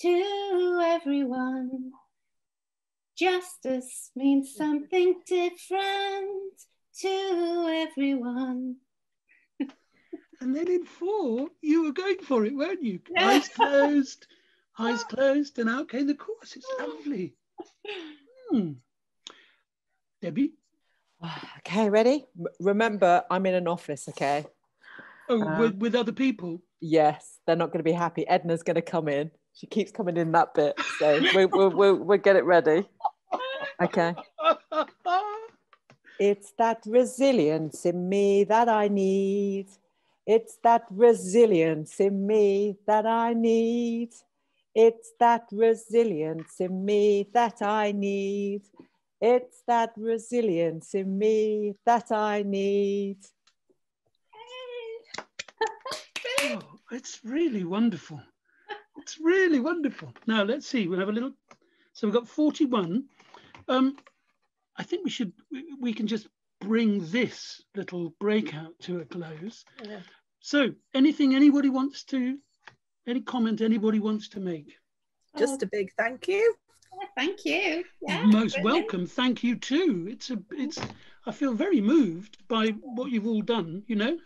to everyone. Justice means something different to everyone. And then in 4, you were going for it, weren't you? Eyes closed, and out came the chorus. It's lovely. Debbie? Okay, ready? Remember, I'm in an office, okay? Oh, with other people? Yes, they're not going to be happy. Edna's going to come in. She keeps coming in that bit. So we'll get it ready. Okay. It's that resilience in me that I need. It's that resilience in me that I need. It's that resilience in me that I need. It's that resilience in me that I need. Oh, it's really wonderful. It's really wonderful. Now, let's see. We'll have a little... So we've got 41. I think we can just bring this little breakout to a close. Yeah. So anything anybody wants to... Any comment anybody wants to make? Just a big thank you. Thank you. Yeah, most welcome. Thank you too. It's. I feel very moved by what you've all done. You know,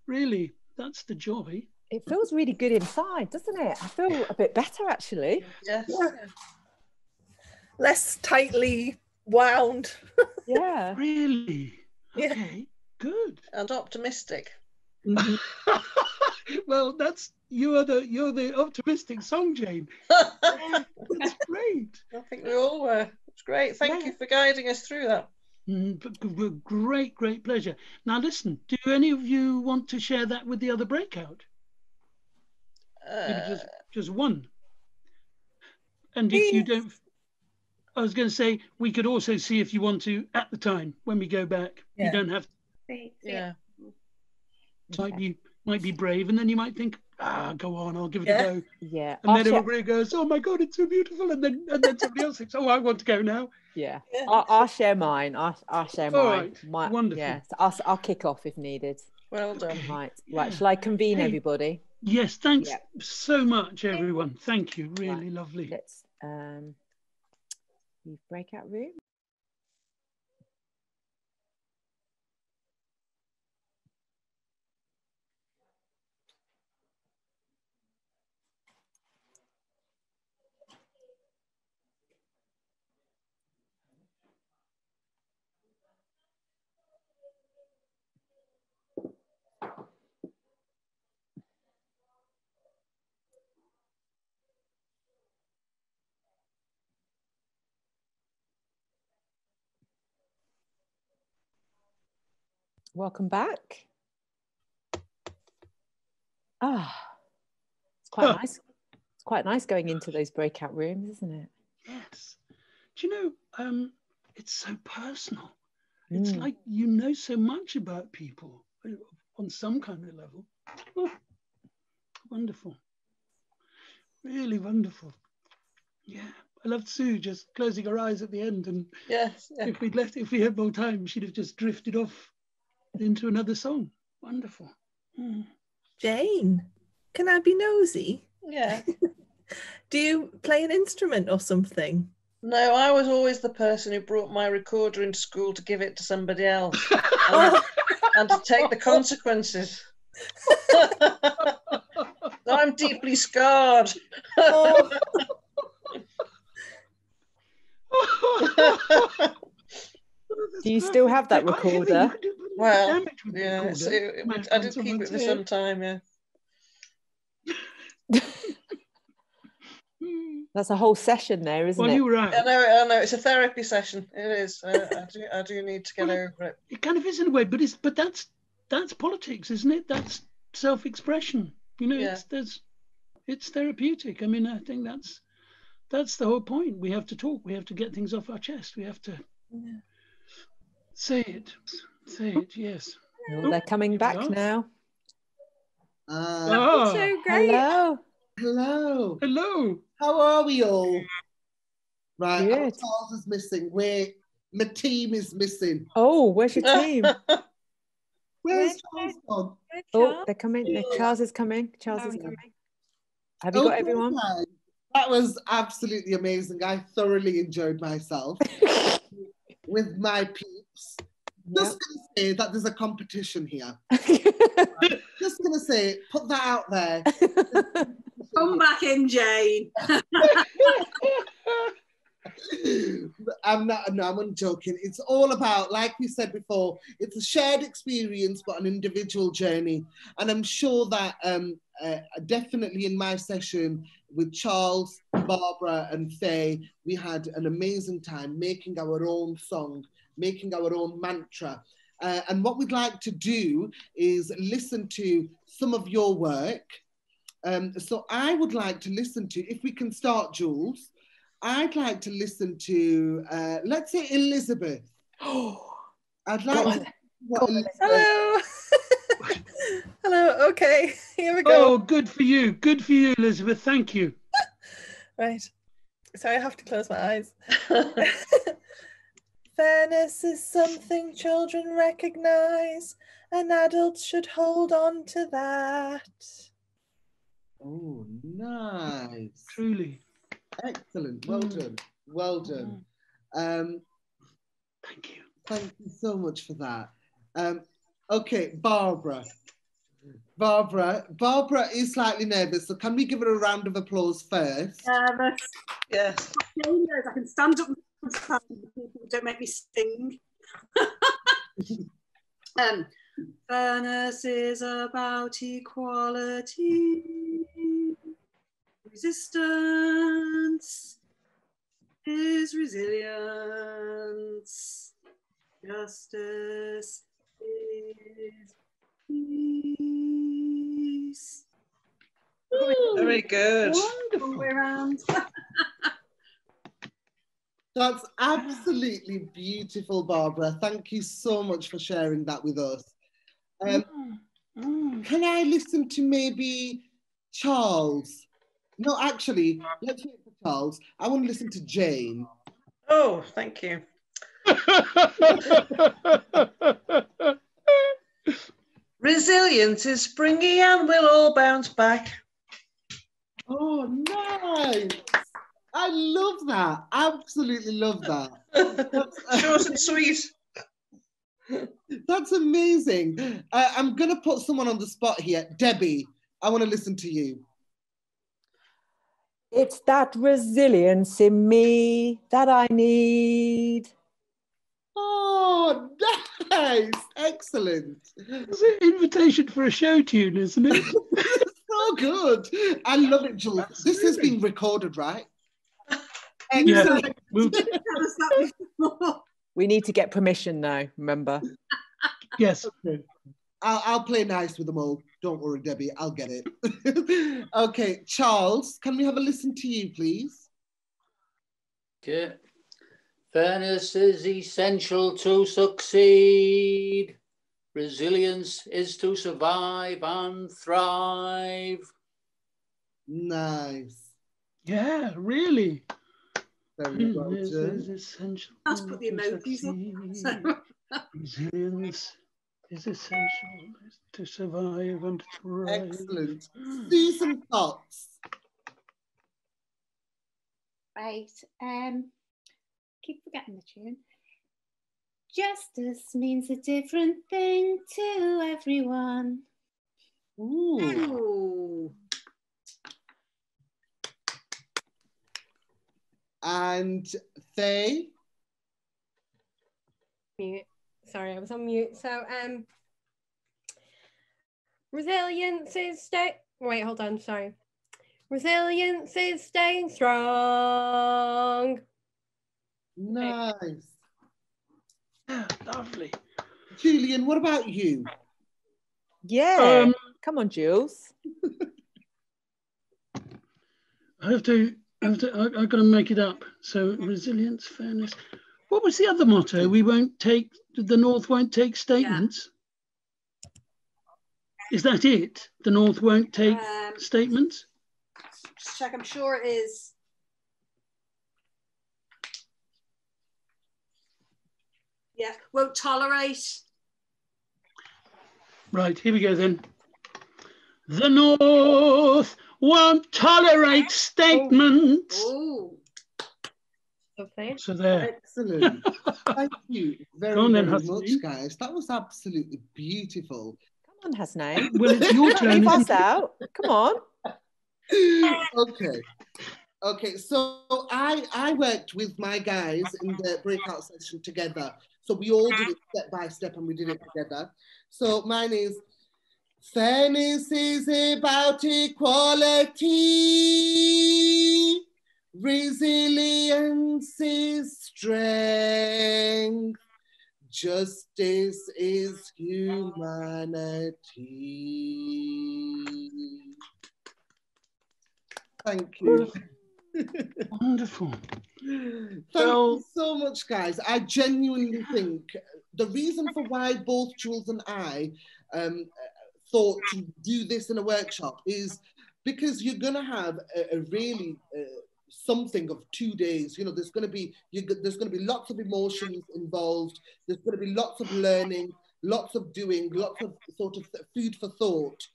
really, that's the joy. It feels really good inside, doesn't it? I feel a bit better actually. Yes. Yeah. Less tightly wound. Yeah. Really. Yeah. Okay. Good. And optimistic. Well, you're the optimistic song, Jane. That's great. I think we all were. It's great. Thank you for guiding us through that. Great pleasure. Now listen, do any of you want to share that with the other breakout? Maybe just one. And if you don't, I was going to say, we could also see if you want to at the time when we go back. Yeah. You don't have to. Yeah. Might be brave, and then you might think, go on, I'll give it a go. Yeah. And then everybody goes, oh my God, it's so beautiful. And then somebody else thinks, oh, I want to go now. Yeah. I'll share mine. I'll share mine. Right. Wonderful. Yeah. So I'll kick off if needed. Well done. Okay. Right. Shall I convene everybody? Yes. Thanks so much, everyone. Thank you. Really lovely. Let's leave breakout room. Welcome back. It's quite nice. It's quite nice going into those breakout rooms, isn't it? Yes. Do you know, it's so personal. It's like you know so much about people on some kind of level. Oh, wonderful. Really wonderful. Yeah. I loved Sue just closing her eyes at the end, and if we had more time, she'd have just drifted off into another song. Wonderful. Jane, can I be nosy? Yeah. Do you play an instrument or something? No, I was always the person who brought my recorder into school to give it to somebody else and to take the consequences. I'm deeply scarred. Do you still have that recorder? Well, yeah, I did keep it for some time, yeah. That's a whole session there, isn't it? You were out. I know, it's a therapy session. It is. I do need to get over it. It kind of is in a way, but that's politics, isn't it? That's self-expression. You know, it's therapeutic. I mean, I think that's the whole point. We have to talk. We have to get things off our chest. We have to say it. Yes. Oh, they're coming back now. So great. Hello. How are we all? Right, good. our Charles is missing. My team is missing. Oh, where's your team? Where's Charles gone? Oh, they're coming. Charles is coming. Charles is coming. Have you got everyone? Guys. That was absolutely amazing. I thoroughly enjoyed myself with my peeps. Just gonna say that there's a competition here. Just gonna say, put that out there. Come back in, Jane. I'm only joking. It's all about, like we said before, it's a shared experience, but an individual journey. And I'm sure that definitely in my session with Charles, Barbara, and Faye, we had an amazing time making our own song, making our own mantra. And what we'd like to do is listen to some of your work. So I would like to listen to, if we can start, Jules, I'd like to listen to, let's say Elizabeth. I'd like to. Hello. Hello. Okay, here we go. Oh, good for you. Good for you, Elizabeth. Thank you. Right. Sorry, I have to close my eyes. Fairness is something children recognize, and adults should hold on to that. Oh, nice. Truly. Excellent. Well done. Well done. Thank you. Thank you so much for that. Okay, Barbara. Barbara is slightly nervous, so can we give her a round of applause first? Nervous. Yes. I can stand up and people don't make me sing. Fairness is about equality. Resistance is resilience. Justice is peace. Very good. Wonderful. All the way around. That's absolutely beautiful, Barbara. Thank you so much for sharing that with us. Can I listen to maybe Charles? No, actually, let's wait for Charles. I want to listen to Jane. Oh, thank you. Resilience is springy and we'll all bounce back. Oh, nice. I love that. Absolutely love that. Short and sweet. That's amazing. I'm going to put someone on the spot here. Debbie, I want to listen to you. It's that resilience in me that I need. Oh, nice. Excellent. It's an invitation for a show tune, isn't it? So good. I love it, Jules. Absolutely. This has been recorded, right? Excellent. Yeah, we'll... We need to get permission though, remember? Yes. Okay. I'll play nice with them all. Don't worry, Debbie, I'll get it. Okay, Charles, can we have a listen to you, please? Okay. Fairness is essential to succeed. Resilience is to survive and thrive. Nice. Yeah, really. Very well done. Is essential. Let's put the emojis up. Resilience is essential to survive and thrive. Excellent. Susan Potts. Right. Keep forgetting the tune. Justice means a different thing to everyone. Ooh. And Faye? Mute. Sorry, I was on mute. So, resilience is wait, hold on, sorry. Resilience is staying strong. Nice. Yeah, lovely. Julian, what about you? Yeah, come on, Jules. I've got to make it up. So resilience, fairness. What was the other motto? The North won't take statements. Yeah. Is that it? The North won't take statements? Just check, I'm sure it is. Yeah, won't tolerate. Right, here we go then. The North won't tolerate statements. Oh. Okay. So there. Excellent. Thank you very much, guys. That was absolutely beautiful. Come on, Hasnain. Well, it's your turn. Leave us out. Come on. Okay, so I worked with my guys in the breakout session together. So we all did it step by step and we did it together. So mine is, fairness is about equality. Resilience is strength. Justice is humanity. Thank you. Wonderful. Thank you so much, guys. I genuinely think the reason for why both Jules and I thought to do this in a workshop is because you're going to have a really something of 2 days. You know, there's going to be lots of emotions involved. There's going to be lots of learning, lots of doing, lots of sort of food for thought.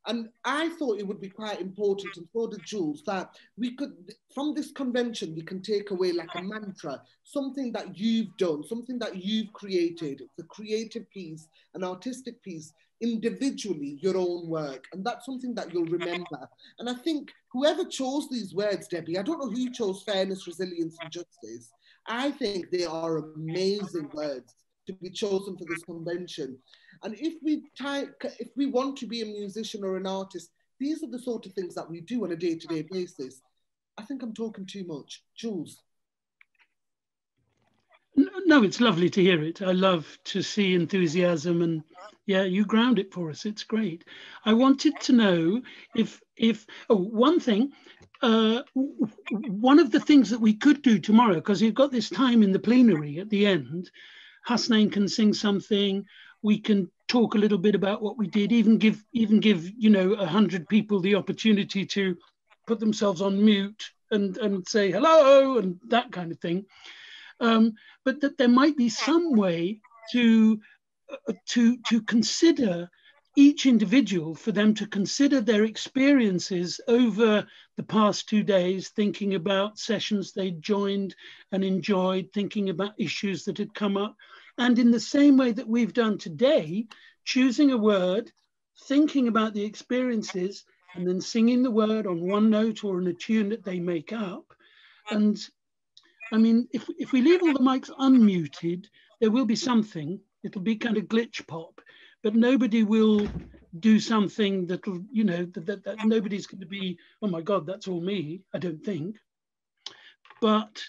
And I thought it would be quite important, and so did Jules, that we could, from this convention, we can take away like a mantra, something that you've done, something that you've created. It's a creative piece, an artistic piece, individually, your own work. And that's something that you'll remember. And I think whoever chose these words, Debbie, I don't know who chose fairness, resilience, and justice. I think they are amazing words to be chosen for this convention. And if we want to be a musician or an artist, these are the sort of things that we do on a day-to-day basis. I think I'm talking too much. Jules? No, it's lovely to hear it. I love to see enthusiasm, and yeah, you ground it for us. It's great. I wanted to know if one thing, one of the things that we could do tomorrow, because we've got this time in the plenary at the end, Hasnain can sing something. We can talk a little bit about what we did. Even give 100 people the opportunity to put themselves on mute and say hello and that kind of thing. But that there might be some way to consider each individual, for them to consider their experiences over the past 2 days, thinking about sessions they joined and enjoyed, thinking about issues that had come up. And in the same way that we've done today, choosing a word, thinking about the experiences, and then singing the word on one note or in a tune that they make up. And I mean, if we leave all the mics unmuted, there will be something. It'll be kind of glitch pop, but nobody will do something that'll, that nobody's going to be, oh my God, that's all me, I don't think. But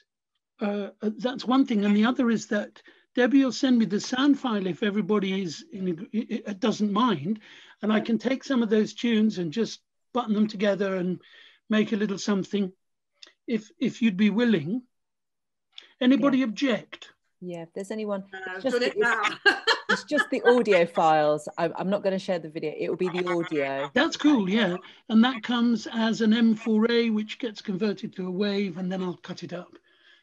that's one thing. And the other is that Debbie will send me the sound file if everybody doesn't mind. And I can take some of those tunes and just button them together and make a little something, if you'd be willing. Anybody object? Yeah, if there's anyone, it's just the audio files. I'm not going to share the video. It will be the audio. That's cool, yeah. And that comes as an M4A, which gets converted to a wave, and then I'll cut it up.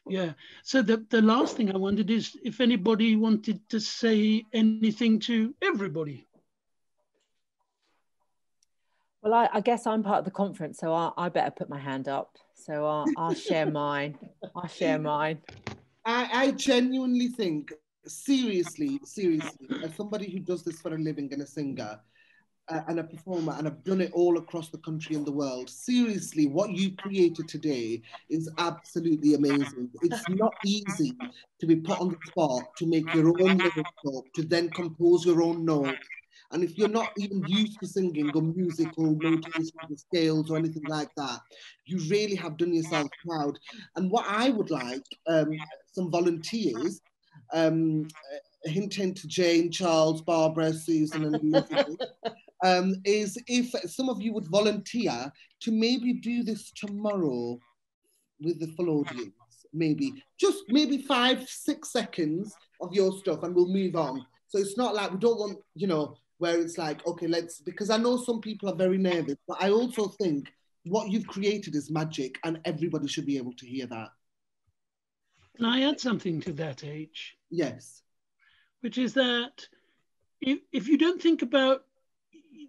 Yeah. So the last thing I wondered is if anybody wanted to say anything to everybody. Well, I guess I'm part of the conference, so I better put my hand up. So I'll share mine. I'll share mine. I genuinely think, seriously, as somebody who does this for a living and a singer and a performer, and I've done it all across the country and the world, seriously, what you created today is absolutely amazing. It's not easy to be put on the spot to make your own lyrics up, to then compose your own notes. And if you're not even used to singing or musical notations or scales or anything like that, you really have done yourself proud. And what I would like, some volunteers, hinting to Jane, Charles, Barbara, Susan, and Elizabeth, is if some of you would volunteer to maybe do this tomorrow with the full audience, just maybe 5-6 seconds of your stuff, and we'll move on. So it's not like we don't want, where it's like, okay, because I know some people are very nervous, but I also think what you've created is magic, and everybody should be able to hear that. Can I add something to that, H? Yes. Which is that if you don't think about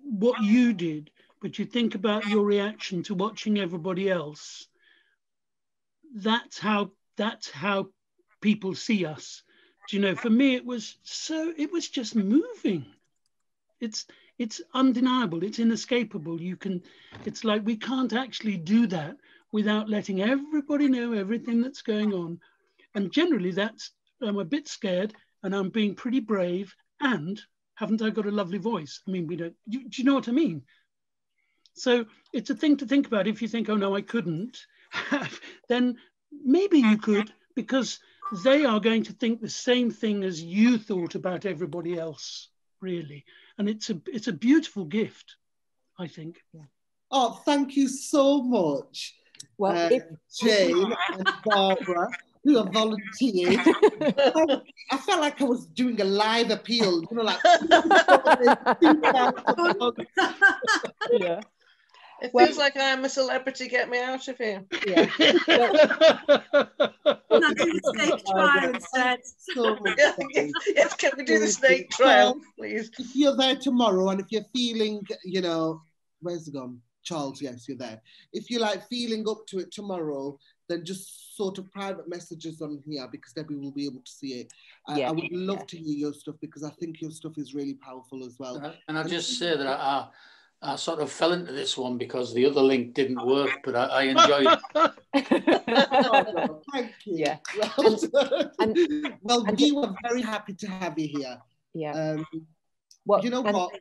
what you did, but you think about your reaction to watching everybody else, that's how people see us. Do you know, for me, it was just moving. It's undeniable. It's inescapable. It's like we can't actually do that without letting everybody know everything that's going on. And generally I'm a bit scared and I'm being pretty brave, and haven't I got a lovely voice? I mean, do you know what I mean? So it's a thing to think about. If you think, oh no, I couldn't, then maybe you could, because they are going to think the same thing as you thought about everybody else, really. And it's a beautiful gift, I think. Yeah. Oh, thank you so much. Well, Jane and Barbara, who have volunteered. I felt like I was doing a live appeal, like. Yeah. It feels like I'm a celebrity. Get me out of here. Yeah. Not do the snake trial instead. Yes, can we do the snake trial, please? If you're there tomorrow, and if you're feeling, where's it gone? Charles, yes, you're there. If you're like feeling up to it tomorrow, then just sort of private messages on here, because Debbie will be able to see it. I would love to hear your stuff, because I think your stuff is really powerful as well. And I'll just say that I sort of fell into this one because the other link didn't work, but I enjoyed it. Oh, thank you. Yeah. Well, we were very happy to have you here. Yeah. You know what?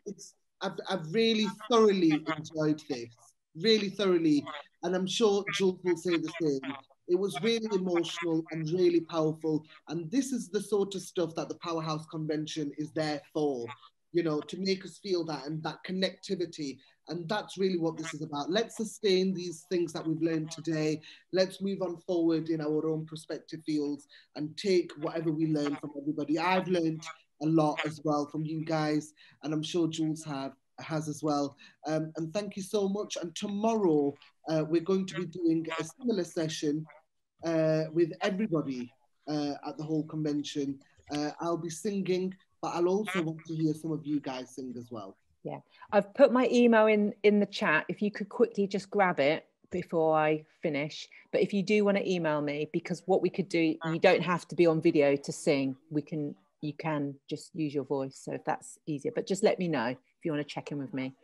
I've really thoroughly enjoyed this, really thoroughly. And I'm sure Jules will say the same. It was really emotional and really powerful. And this is the sort of stuff that the Powerhouse Convention is there for, you know, to make us feel that and that connectivity. And that's really what this is about. Let's sustain these things that we've learned today. Let's move on forward in our own prospective fields and take whatever we learn from everybody. I've learned a lot as well from you guys, and I'm sure Jules has as well. And thank you so much. And tomorrow we're going to be doing a similar session with everybody at the whole convention. I'll be singing, but I'll also want to hear some of you guys sing as well. Yeah, I've put my email in the chat. If you could quickly just grab it before I finish. But if you do want to email me, because what we could do, you don't have to be on video to sing. You can just use your voice. So if that's easier, but just let me know if you want to check in with me.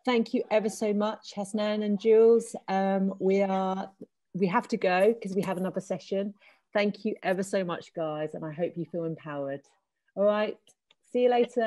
Thank you ever so much, Hasnan and Jules. We have to go because we have another session. Thank you ever so much, guys, and I hope you feel empowered. All right, see you later.